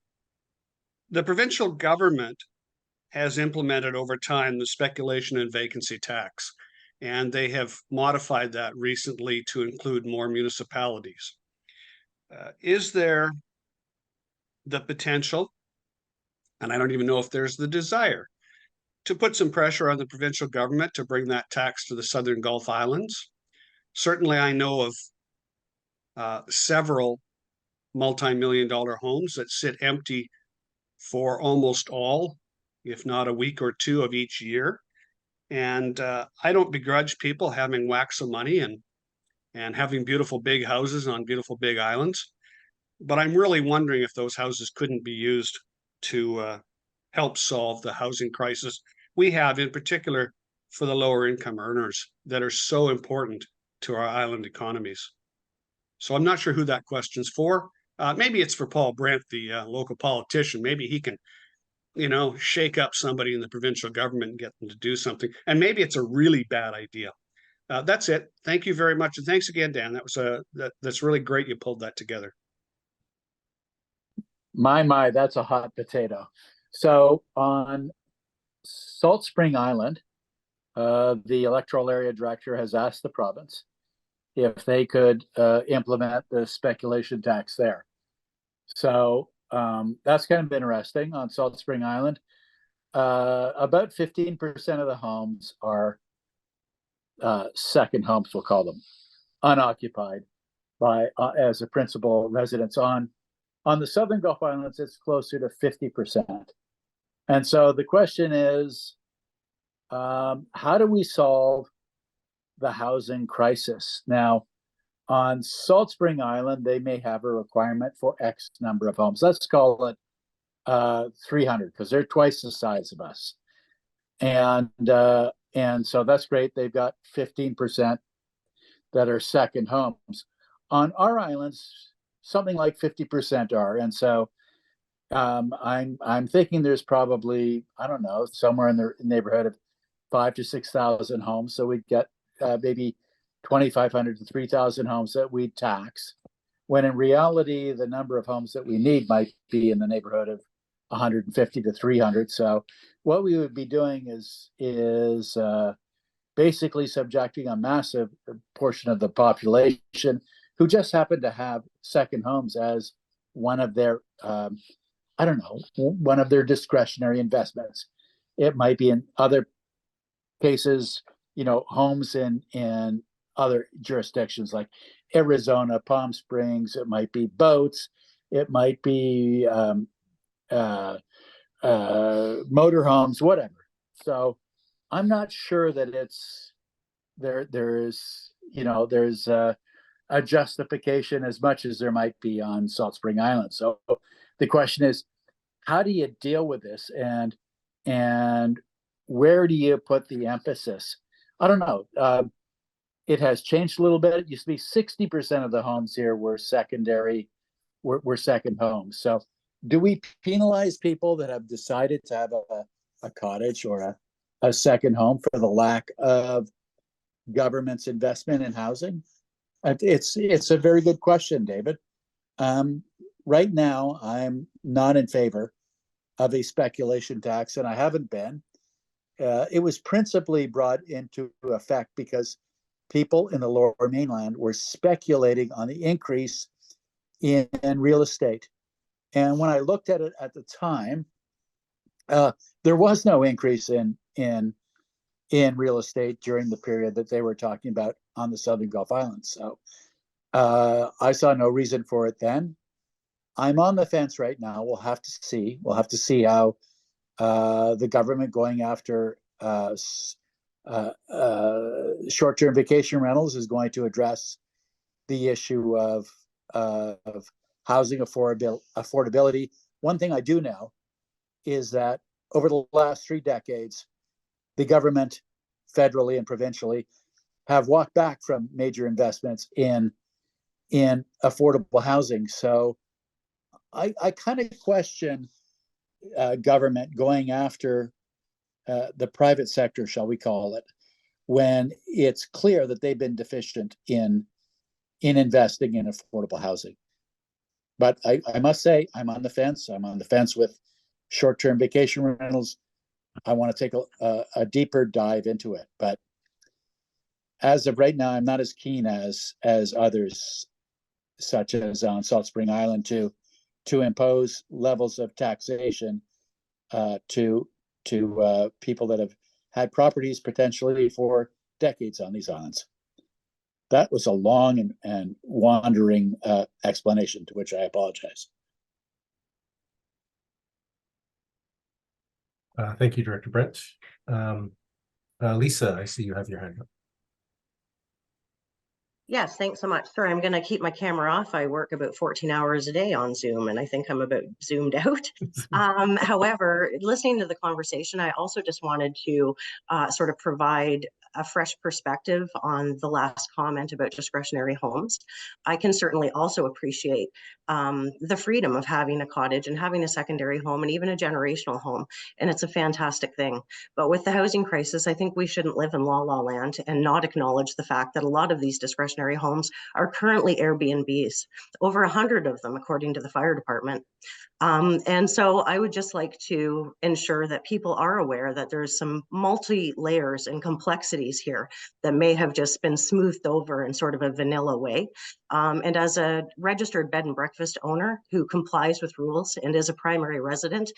the provincial government has implemented over time the speculation and vacancy tax, and they have modified that recently to include more municipalities. Is there the potential, and I don't even know if there's the desire, to put some pressure on the provincial government to bring that tax to the Southern Gulf Islands? Certainly, I know of several multi-million-dollar homes that sit empty for almost all if not a week or two of each year. And I don't begrudge people having whacks of money and having beautiful big houses on beautiful big islands. But I'm really wondering if those houses couldn't be used to help solve the housing crisis we have, in particular for the lower income earners that are so important to our island economies. So I'm not sure who that question's for. Maybe it's for Paul Brent, the local politician. Maybe he can, shake up somebody in the provincial government and get them to do something. And maybe it's a really bad idea. That's it. Thank you very much, and thanks again, Dan. That's really great. You pulled that together. My, that's a hot potato. So on Salt Spring Island, the electoral area director has asked the province if they could implement the speculation tax there. So that's kind of interesting on Salt Spring Island. About 15% of the homes are second homes, we'll call them, unoccupied by as a principal residence. On the Southern Gulf Islands, it's closer to 50%. And so the question is, how do we solve the housing crisis? Now, on Salt Spring Island, they may have a requirement for X number of homes. Let's call it 300, because they're twice the size of us. And so that's great. They've got 15% that are second homes. On our islands, something like 50% are. And so I'm thinking there's probably, I don't know, somewhere in the neighborhood of 5,000 to 6,000 homes. So we'd get maybe 2,500 to 3,000 homes that we tax, when in reality, the number of homes that we need might be in the neighborhood of 150 to 300. So what we would be doing is basically subjecting a massive portion of the population who just happen to have second homes as one of their, one of their discretionary investments. It might be in other cases, homes in other jurisdictions like Arizona, Palm Springs. It might be boats. It might be motorhomes, whatever. So I'm not sure that it's there's a justification as much as there might be on Salt Spring Island. So the question is, how do you deal with this, and where do you put the emphasis? I don't know. It has changed a little bit. It used to be 60% of the homes here were second homes. So do we penalize people that have decided to have a cottage or a second home for the lack of government's investment in housing? It's a very good question, David. Right now, I'm not in favor of a speculation tax, and I haven't been. It was principally brought into effect because people in the Lower Mainland were speculating on the increase in real estate. And when I looked at it at the time, there was no increase in real estate during the period that they were talking about on the Southern Gulf Islands. So I saw no reason for it then. I'm on the fence right now. We'll have to see. We'll have to see how the government going after short-term vacation rentals is going to address the issue of housing affordability. One thing I do know is that over the last 3 decades, the government, federally and provincially, have walked back from major investments in affordable housing. So I kind of question government going after the private sector, shall we call it, when it's clear that they've been deficient in investing in affordable housing. But I must say, I'm on the fence. I'm on the fence with short-term vacation rentals. I want to take a deeper dive into it. But as of right now, I'm not as keen as others, such as on Salt Spring Island, to impose levels of taxation to people that have had properties potentially for decades on these islands. That was a long and wandering explanation, to which I apologize. Thank you, Director Brent. Lisa, I see you have your hand up. Yes, thanks so much. Sorry, I'm going to keep my camera off. I work about 14 hours a day on Zoom, and I think I'm about zoomed out. However, listening to the conversation, I also just wanted to sort of provide a fresh perspective on the last comment about discretionary homes. I can certainly also appreciate the freedom of having a cottage and having a secondary home and even a generational home. And it's a fantastic thing. But with the housing crisis, I think we shouldn't live in la land and not acknowledge the fact that a lot of these discretionary homes are currently Airbnbs, over 100 of them, according to the fire department. And so I would just like to ensure that people are aware that there's some multi-layers and complexities here that may have just been smoothed over in sort of a vanilla way. And as a registered bed and breakfast owner who complies with rules and is a primary resident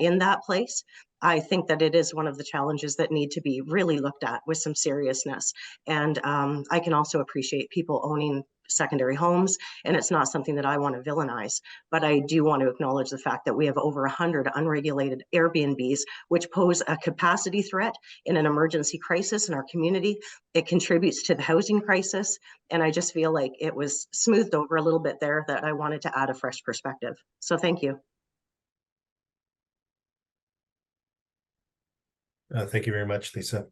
in that place, I think that it is one of the challenges that need to be really looked at with some seriousness. And I can also appreciate people owning secondary homes, and it's not something that I want to villainize, but I do want to acknowledge the fact that we have over 100 unregulated Airbnbs, which pose a capacity threat in an emergency crisis in our community. It contributes to the housing crisis, and I just feel like it was smoothed over a little bit there that I wanted to add a fresh perspective. So thank you. Thank you very much, Lisa.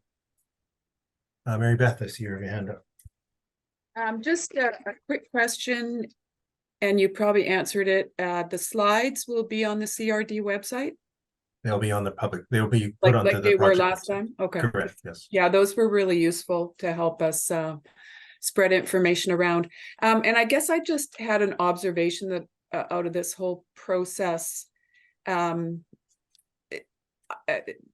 Mary Beth, I see you have your hand up. Just a quick question, and you probably answered it. The slides will be on the CRD website? They'll be on the public, they'll be put onto Like the they were project last website. time? Okay. Correct, yes. Yeah, those were really useful to help us spread information around. And I guess I just had an observation that out of this whole process,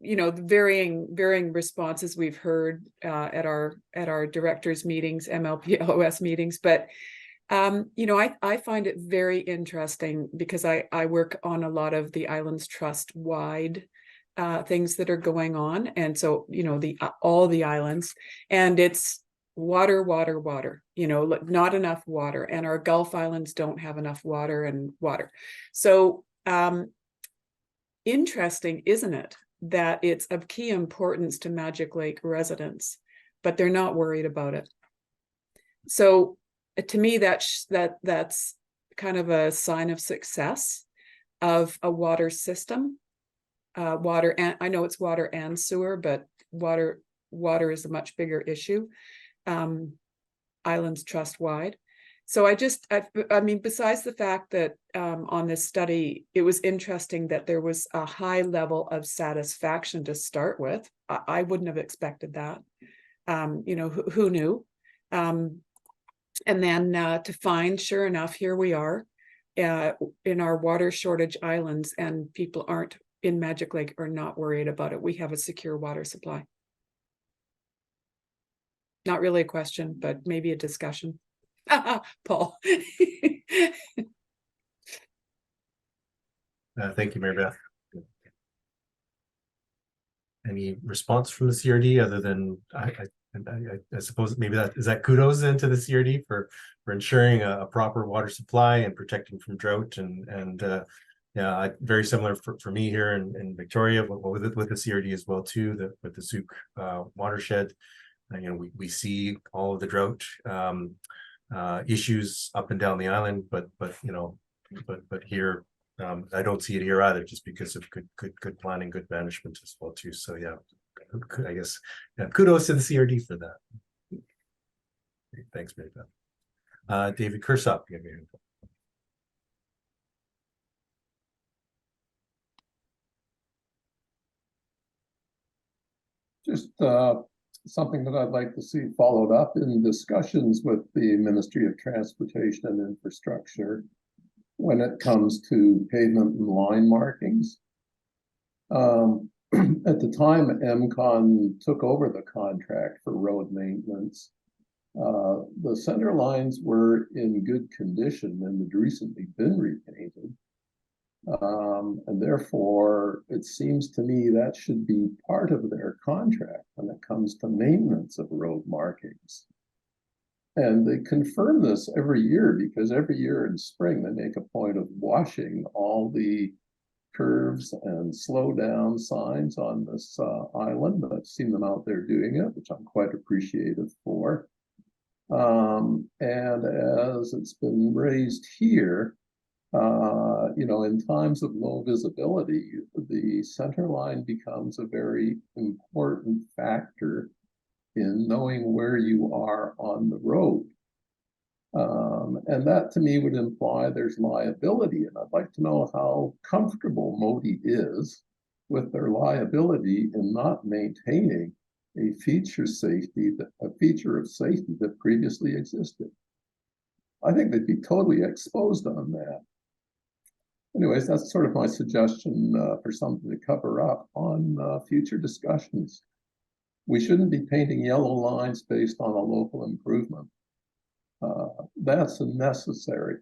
you know, the varying responses we've heard at our directors meetings, MLPLOS meetings, but you know, I find it very interesting because I work on a lot of the Islands Trust wide things that are going on, and so you know all the islands, and it's water, you know, not enough water, and our Gulf Islands don't have enough water. So interesting, isn't it, that it's of key importance to Magic Lake residents, but they're not worried about it. So to me, that's kind of a sign of success of a water system. Water, and I know it's water and sewer, but water is a much bigger issue. Islands Trust wide. So I mean, besides the fact that on this study, it was interesting that there was a high level of satisfaction to start with. I wouldn't have expected that. You know, who knew? And then to find, sure enough, here we are in our water shortage islands, and people aren't in Magic Lake are not worried about it. We have a secure water supply. Not really a question, but maybe a discussion. Paul. Thank you, Mary Beth. Any response from the CRD other than I suppose maybe is that kudos into the CRD for ensuring a proper water supply and protecting from drought and yeah, very similar for me here in Victoria with the CRD as well too, with the Sooke watershed. You know, we see all of the drought issues up and down the island, but you know, but here I don't see it here either, just because of good planning, good management as well too. So yeah, I guess kudos to the CRD for that. Thanks, Mary Beth. David Kursop, you have your hand up. Just something that I'd like to see followed up in discussions with the Ministry of Transportation and Infrastructure when it comes to pavement and line markings. At the time MCON took over the contract for road maintenance, the center lines were in good condition and had recently been repainted. And therefore, it seems to me that should be part of their contract when it comes to maintenance of road markings. And they confirm this every year, because every year in spring, they make a point of washing all the curves and slow down signs on this island. I've seen them out there doing it, which I'm quite appreciative for. And as it's been raised here, you know, in times of low visibility, the center line becomes a very important factor in knowing where you are on the road. And that to me would imply there's liability. And I'd like to know how comfortable Modi is with their liability in not maintaining a feature of safety that previously existed. I think they'd be totally exposed on that. Anyways, that's sort of my suggestion for something to cover up on future discussions. We shouldn't be painting yellow lines based on a local improvement. That's unnecessary.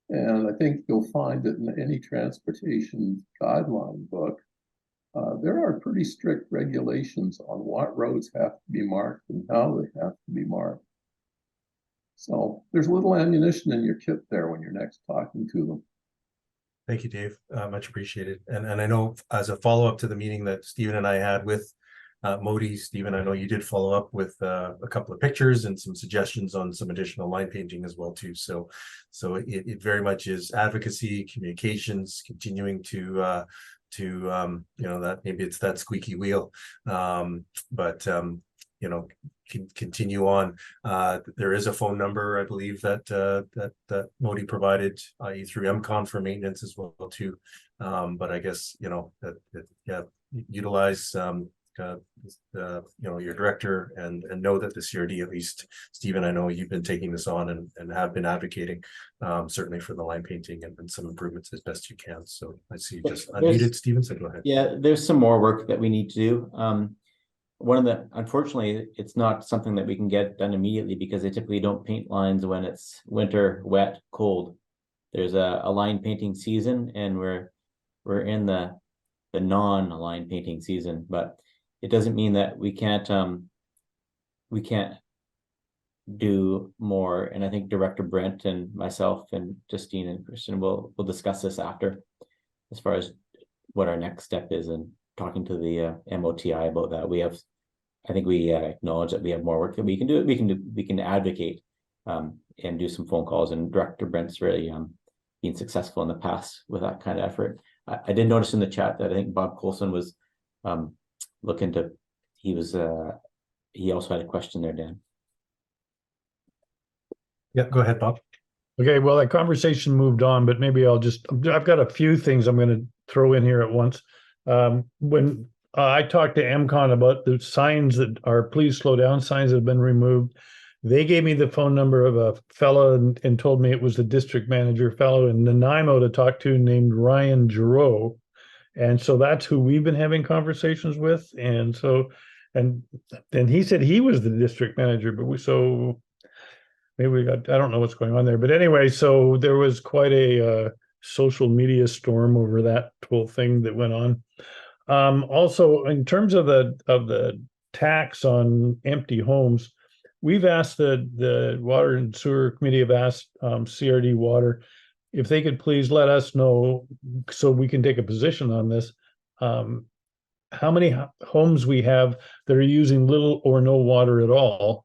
And I think you'll find that in any transportation guideline book, there are pretty strict regulations on what roads have to be marked and how they have to be marked. So there's a little ammunition in your kit there when you're next talking to them. Thank you, Dave. Much appreciated. And I know as a follow-up to the meeting that Stephen and I had with Modi, Stephen, I know you did follow up with a couple of pictures and some suggestions on some additional line painting as well too. So it very much is advocacy, communications, continuing to you know, that maybe it's that squeaky wheel, but you know, continue on. There is a phone number, I believe, that Modi provided, i.e. through MCON for maintenance as well too. But I guess, you know, yeah, utilize you know, your director and know that the CRD, at least Stephen, I know you've been taking this on and have been advocating certainly for the line painting and some improvements as best you can. So I see you just unmuted, Stephen, so go ahead. Yeah, there's some more work that we need to do. Unfortunately, it's not something that we can get done immediately because they typically don't paint lines when it's winter, wet, cold. There's a line painting season, and we're in the non-line painting season, but it doesn't mean that we can't do more. And I think Director Brent and myself and Justine and Christian will discuss this after, as far as what our next step is, and talking to the MOTI about that. I think we acknowledge that we have more work that we can do. We can advocate and do some phone calls. And Director Brent's really been successful in the past with that kind of effort. I did notice in the chat that I think Bob Colson was looking to. He also had a question there, Dan. Yeah, go ahead, Bob. Okay, well, that conversation moved on, but maybe I've got a few things I'm going to throw in here at once. When I talked to MCON about the signs that are please slow down signs that have been removed, they gave me the phone number of a fellow and told me it was the district manager fellow in Nanaimo to talk to named Ryan Giroux. And so that's who we've been having conversations with. And he said he was the district manager, but maybe I don't know what's going on there. But anyway, so there was quite a social media storm over that whole thing that went on. Also, in terms of the tax on empty homes, we've asked the Water and Sewer Committee have asked CRD Water if they could please let us know so we can take a position on this. How many homes we have that are using little or no water at all.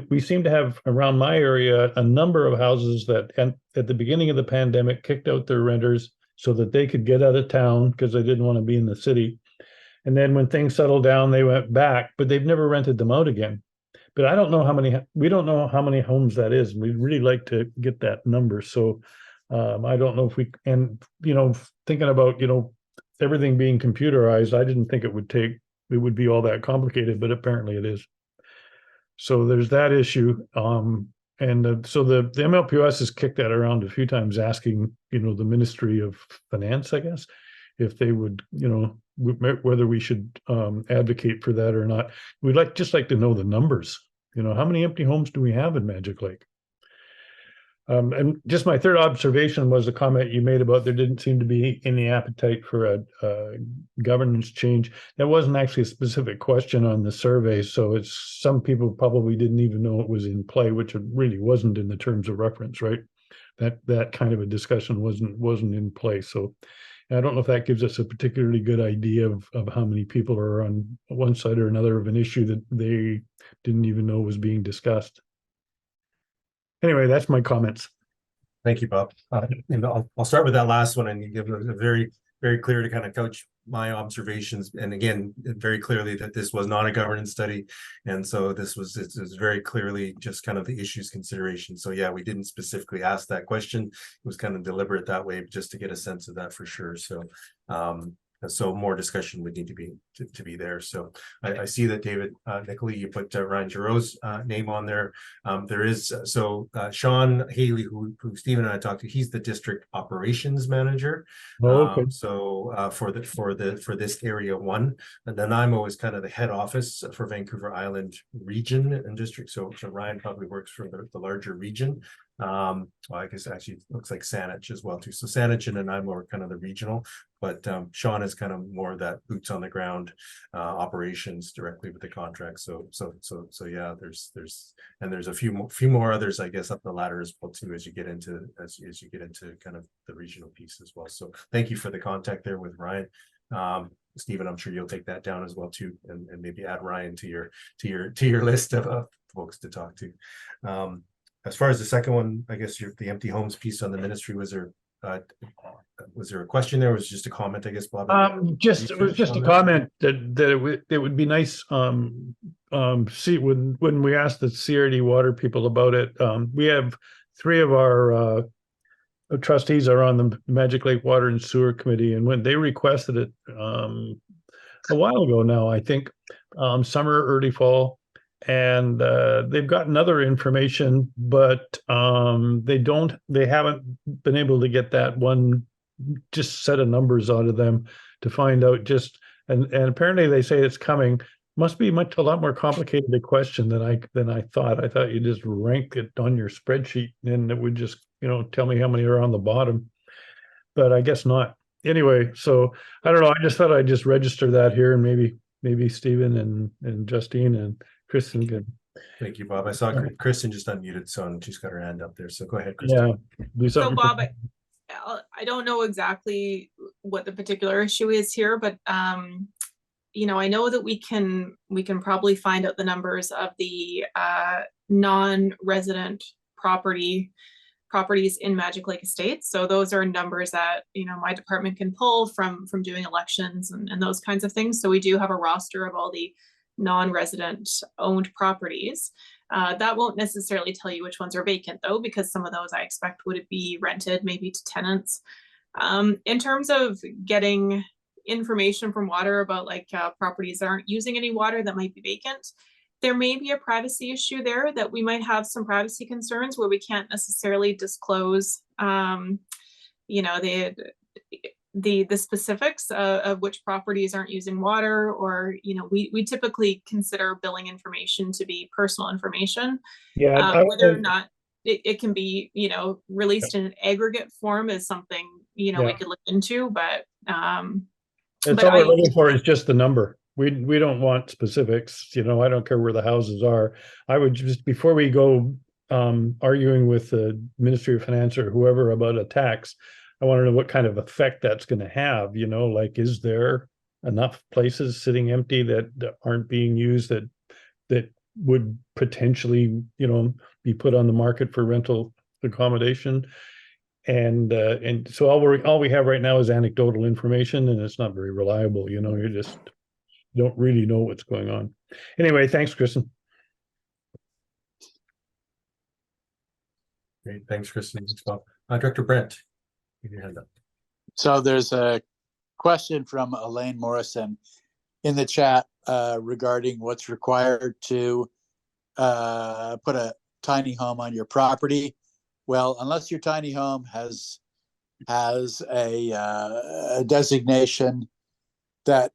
We seem to have around my area a number of houses that at the beginning of the pandemic kicked out their renters so that they could get out of town because they didn't want to be in the city. And then when things settled down, they went back, but they've never rented them out again. But we don't know how many homes that is. We'd really like to get that number. So I don't know if thinking about, everything being computerized, I didn't think it would be all that complicated, but apparently it is. So there's that issue. So the MLPOS has kicked that around a few times, asking, the Ministry of Finance, I guess, if they would, whether we should advocate for that or not. We'd just like to know the numbers. How many empty homes do we have in Magic Lake? And just my third observation was a comment you made about there didn't seem to be any appetite for a governance change. That wasn't actually a specific question on the survey, so some people probably didn't even know it was in play, which it really wasn't in the terms of reference, right? That kind of a discussion wasn't in play. So I don't know if that gives us a particularly good idea of how many people are on one side or another of an issue that they didn't even know was being discussed. Anyway, that's my comments. Thank you, Bob. And I'll start with that last one and give a very, very clear to kind of couch my observations. And again, very clearly that this was not a governance study. And so this was, it was very clearly just kind of the issues consideration. So yeah, we didn't specifically ask that question. It was kind of deliberate that way, just to get a sense of that for sure. So, so more discussion would need to be there. So I see that David Nickley, you put Ryan Giroux's name on there. There is Sean Haley, who Stephen and I talked to. He's the district operations manager. Okay. For this area one, and Nanaimo is kind of the head office for Vancouver Island region and district. So Ryan probably works for the larger region. Well, I guess actually it looks like Saanich as well too. So Saanich and Nanaimo are kind of the regional, but Sean is kind of more that boots on the ground operations directly with the contract. So yeah, there's a few more others, I guess, up the ladder as well too, as you get into kind of the regional piece as well. So thank you for the contact there with Ryan. Stephen, I'm sure you'll take that down as well too, and maybe add Ryan to your list of folks to talk to. As far as the second one, I guess the empty homes piece on the ministry, was there a question there? Or was it just a comment, I guess, Bob? It was just a comment that it would be nice see when we asked the CRD water people about it. We have 3 of our trustees are on the Magic Lake Water and Sewer Committee, and when they requested it a while ago now, I think summer, early fall, and they've gotten other information, but they haven't been able to get that one just set of numbers out of them to find out and apparently they say it's coming. Must be a lot more complicated a question than I thought. I thought you just rank it on your spreadsheet and it would just, tell me how many are on the bottom, but I guess not. Anyway, so I don't know. I just thought I'd just register that here, and maybe Stephen and Justine and Kristen can. Thank you, Bob. I saw Kristen just unmuted, so she's got her hand up there. So go ahead, Kristen. Yeah. Do something. So Bob, I don't know exactly what the particular issue is here, but I know that we can probably find out the numbers of the non-resident properties in Magic Lake Estates. So those are numbers that my department can pull from doing elections and those kinds of things. So we do have a roster of all the non-resident owned properties. That won't necessarily tell you which ones are vacant though, because some of those I expect would be rented maybe to tenants. In terms of getting information from water about properties that aren't using any water that might be vacant, there may be a privacy issue there, that we might have some privacy concerns where we can't necessarily disclose the specifics of which properties aren't using water, or we typically consider billing information to be personal information. Yeah, whether or not it can be released in an aggregate form is something we could look into, but it's all we're looking for is just the number. We don't want specifics. I don't care where the houses are. I would just, before we go arguing with the Ministry of Finance or whoever about a tax, I want to know what kind of effect that's going to have. Is there enough places sitting empty that aren't being used that would potentially be put on the market for rental accommodation? And so all we have right now is anecdotal information, and it's not very reliable. You just don't really know what's going on. Anyway, thanks, Kristen. Great, thanks, Kristen. Director Brent, give your hand up. So there's a question from Elaine Morrison in the chat regarding what's required to put a tiny home on your property. Well, unless your tiny home has a designation that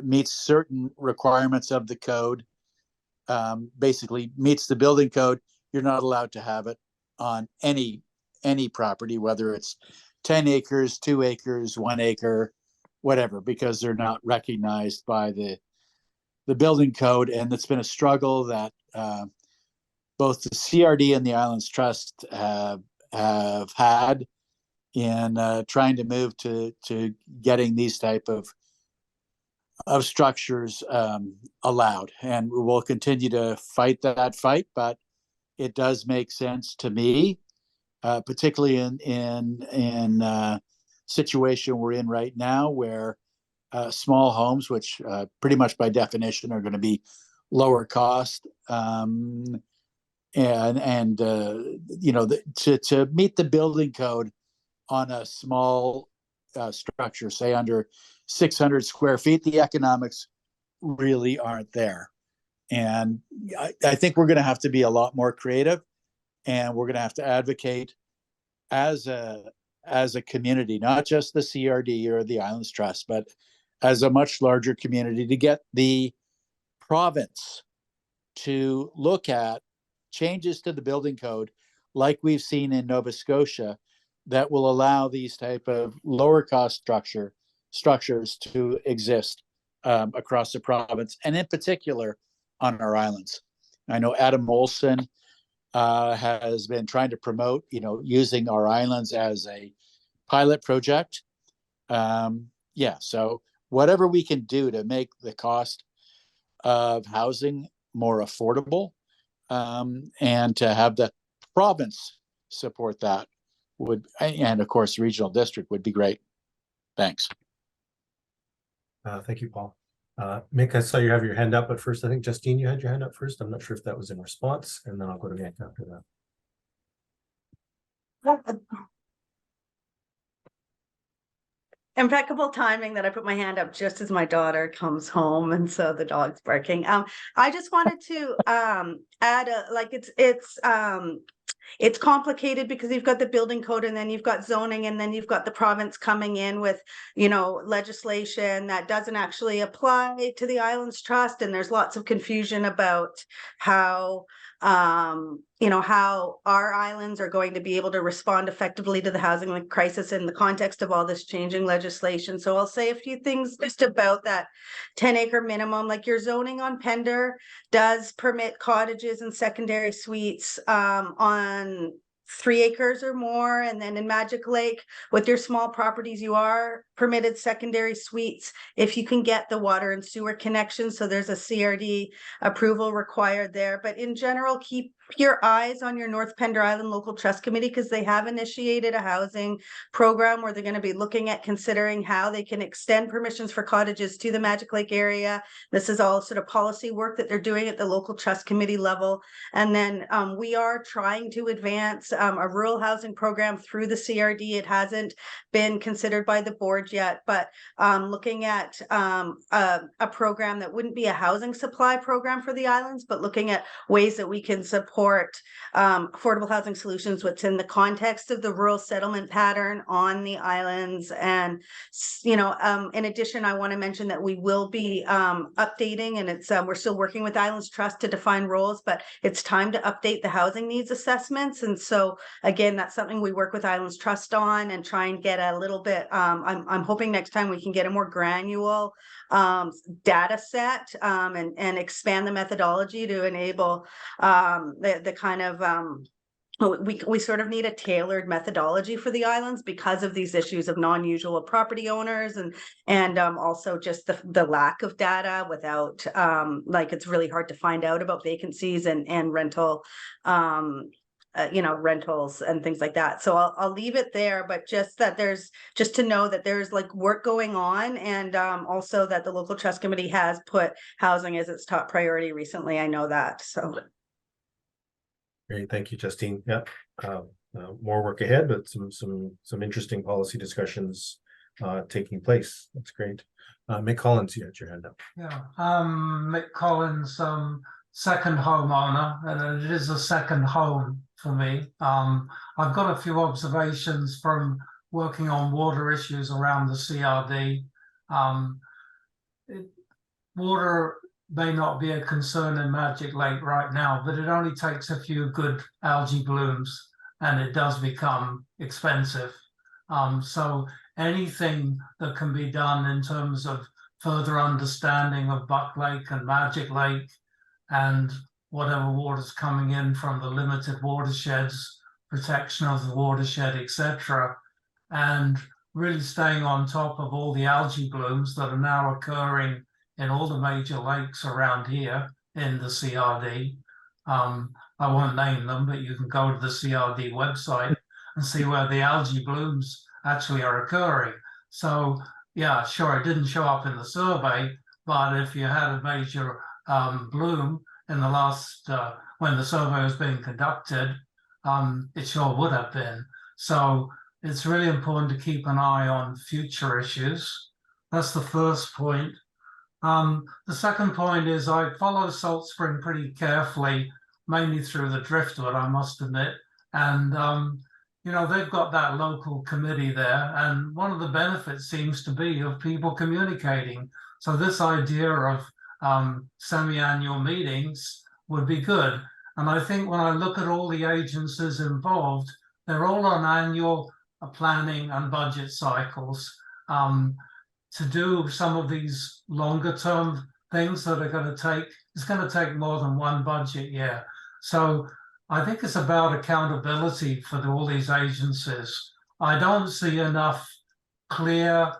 meets certain requirements of the code, basically meets the building code, you're not allowed to have it on any property, whether it's 10 acres, 2 acres, 1 acre, whatever, because they're not recognized by the building code. And it's been a struggle that both the CRD and the Islands Trust have had trying to move to getting these type of structures allowed. And we will continue to fight that fight, but it does make sense to me, particularly in situation we're in right now, where small homes, which pretty much by definition are going to be lower cost, and to meet the building code on a small structure, say under 600 square feet, the economics really aren't there. And I think we're going to have to be a lot more creative, and we're going to have to advocate as a community, not just the CRD or the Islands Trust, but as a much larger community, to get the province to look at changes to the building code like we've seen in Nova Scotia that will allow these type of lower cost structures to exist across the province, and in particular on our islands. I know Adam Olson has been trying to promote, using our islands as a pilot project. So whatever we can do to make the cost of housing more affordable, and to have the province support that and of course regional district would be great. Thanks. Thank you, Paul. Mick, I saw you have your hand up, but first I think Justine, you had your hand up first. I'm not sure if that was in response, and then I'll go to Mick after that. Impeccable timing that I put my hand up just as my daughter comes home, and so the dog's barking. I just wanted to add it's complicated because you've got the building code, and then you've got zoning, and then you've got the province coming in with legislation that doesn't actually apply to the Islands Trust, and there's lots of confusion about how how our islands are going to be able to respond effectively to the housing crisis in the context of all this changing legislation. So I'll say a few things just about that 10-acre minimum. Like, your zoning on Pender does permit cottages and secondary suites on 3 acres or more, and then in Magic Lake with your small properties you are permitted secondary suites if you can get the water and sewer connection. So there's a CRD approval required there. But in general, keep your eyes on your North Pender Island Local Trust Committee, because they have initiated a housing program where they're going to be looking at considering how they can extend permissions for cottages to the Magic Lake area. This is all sort of policy work that they're doing at the local trust committee level. And then we are trying to advance a rural housing program through the CRD. It hasn't been considered by the board yet, but looking at a program that wouldn't be a housing supply program for the islands, but looking at ways that we can support affordable housing solutions within the context of the rural settlement pattern on the islands. And in addition, I want to mention that we will be updating, and it's we're still working with Islands Trust to define roles, but it's time to update the housing needs assessments. And so again, that's something we work with Islands Trust on, and try and get a little bit I'm hoping next time we can get a more granular data set and expand the methodology to enable the kind of we sort of need a tailored methodology for the islands because of these issues of non-usual property owners, and also just the lack of data without it's really hard to find out about vacancies and rental rentals and things like that. So I'll leave it there, but just to know that there's work going on, and also that the local trust committee has put housing as its top priority recently. I know that. So great, thank you, Justine. Yeah, more work ahead, but some interesting policy discussions taking place. That's great. Mick Collins, you had your hand up. Yeah, Mick Collins, second homeowner, and it is a second home for me. I've got a few observations from working on water issues around the CRD. Water may not be a concern in Magic Lake right now, but it only takes a few good algae blooms and it does become expensive. So anything that can be done in terms of further understanding of Buck Lake and Magic Lake and whatever water's coming in from the limited watersheds, protection of the watershed, etc., and really staying on top of all the algae blooms that are now occurring in all the major lakes around here in the CRD. I won't name them, but you can go to the CRD website and see where the algae blooms actually are occurring. So yeah, sure, it didn't show up in the survey, but if you had a major bloom in the last, when the survey was being conducted, it sure would have been. So it's really important to keep an eye on future issues. That's the first point. The second point is I follow Salt Spring pretty carefully, mainly through the driftwood, I must admit. And, you know, they've got that local committee there. And one of the benefits seems to be of people communicating. So this idea of semi-annual meetings would be good. And I think when I look at all the agencies involved, they're all on annual planning and budget cycles. To do some of these longer term things that are going to take, it's going to take more than one budget year. So I think it's about accountability for all these agencies. I don't see enough clear,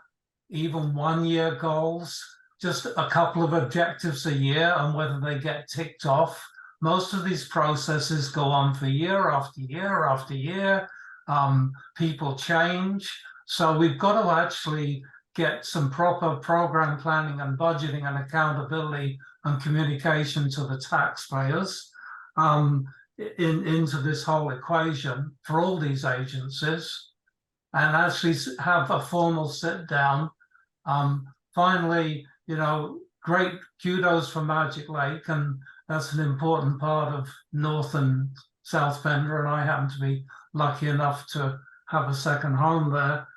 even 1 year goals, just a couple of objectives a year and whether they get ticked off. Most of these processes go on for year after year after year. People change. So we've got to actually get some proper program planning and budgeting and accountability and communication to the taxpayers into this whole equation for all these agencies, and actually have a formal sit down. Finally, you know, great kudos for Magic Lake, and that's an important part of North and South Pender, and I happen to be lucky enough to have a second home there.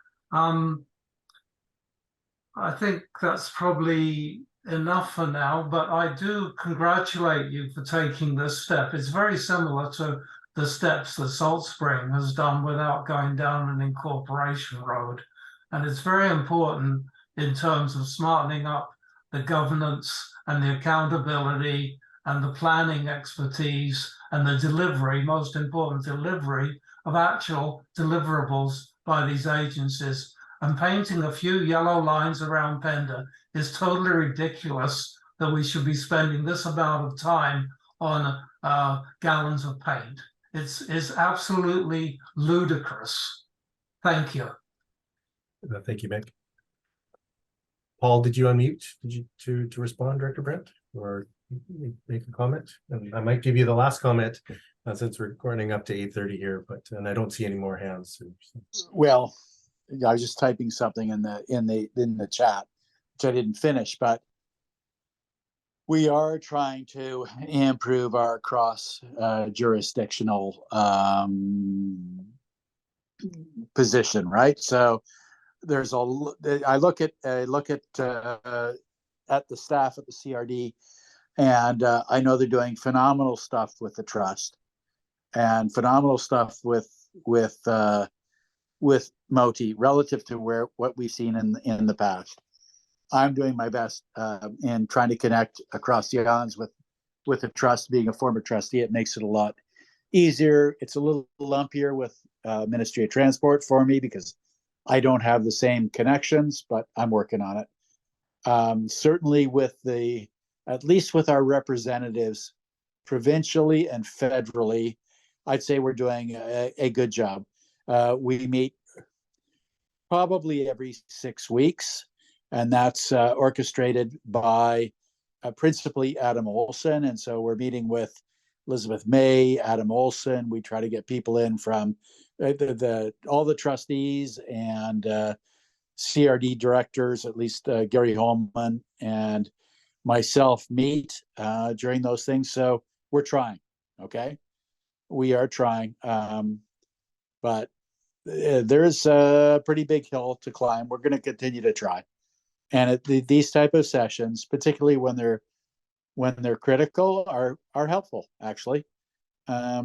I think that's probably enough for now, but I do congratulate you for taking this step. It's very similar to the steps that Salt Spring has done without going down an incorporation road. And it's very important in terms of smartening up the governance and the accountability and the planning expertise and the delivery, most important delivery of actual deliverables by these agencies. And painting a few yellow lines around Pender is totally ridiculous that we should be spending this amount of time on gallons of paint. It's absolutely ludicrous. Thank you. Thank you, Mick. Paul, did you unmute? Did you to respond, Director Brent, or make a comment? And I might give you the last comment since we're running up to 8:30 here, but and I don't see any more hands. Well, I was just typing something in the chat, which I didn't finish, but we are trying to improve our cross jurisdictional position, right? So there's I look at the staff at the CRD, and I know they're doing phenomenal stuff with the trust and phenomenal stuff with Moti relative to what we've seen in the past. I'm doing my best in trying to connect across the islands with the trust. Being a former trustee, it makes it a lot easier. It's a little lumpier with Ministry of Transport for me because I don't have the same connections, but I'm working on it. Certainly at least with our representatives provincially and federally, I'd say we're doing a good job. We meet probably every 6 weeks, and that's orchestrated by principally Adam Olson. And so we're meeting with Elizabeth May, Adam Olson. We try to get people in from all the trustees and CRD directors, at least Gary Holman and myself meet during those things. So we're trying, okay? We are trying, but there's a pretty big hill to climb. We're going to continue to try. And these type of sessions, particularly when they're critical, are helpful actually,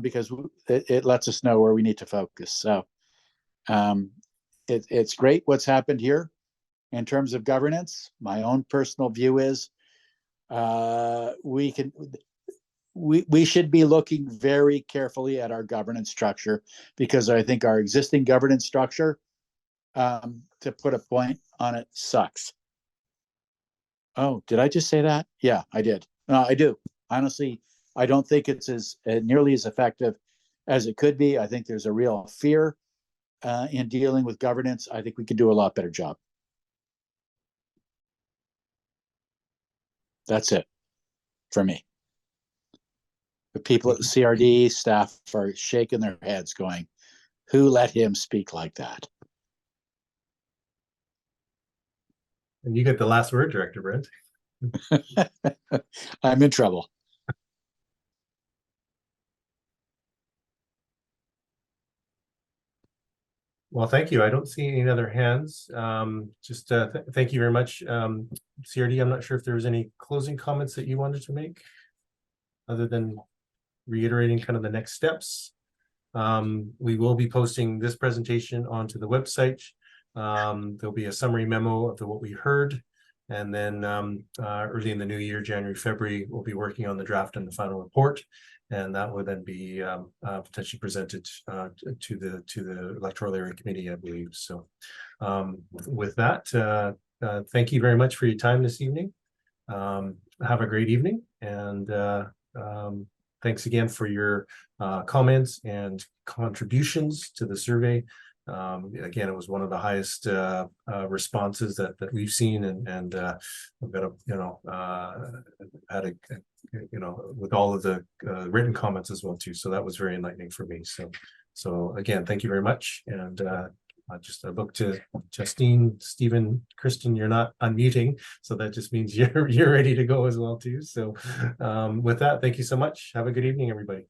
because it lets us know where we need to focus. So it's great what's happened here in terms of governance. My own personal view is we should be looking very carefully at our governance structure, because I think our existing governance structure to put a point on it, sucks. Oh, did I just say that? Yeah, I did. No, I do. Honestly, I don't think it's as nearly as effective as it could be. I think there's a real fear in dealing with governance. I think we could do a lot better job. That's it for me. The people at the CRD staff are shaking their heads going, who let him speak like that? And you get the last word, Director Brent. I'm in trouble. Well, thank you. I don't see any other hands. Thank you very much. CRD, I'm not sure if there was any closing comments that you wanted to make, other than reiterating kind of the next steps. We will be posting this presentation onto the website. There'll be a summary memo of what we heard. And then early in the new year, January, February, we'll be working on the draft and the final report. And that will then be potentially presented to the electoral area committee, I believe. So with that, thank you very much for your time this evening. Have a great evening, and thanks again for your comments and contributions to the survey. Again, it was one of the highest responses that we've seen, and we've got had a with all of the written comments as well too. So that was very enlightening for me. So again, thank you very much. And I look to Justine, Stephen, Kristen. You're not unmuting, so that just means you're ready to go as well too. So with that, thank you so much. Have a good evening, everybody.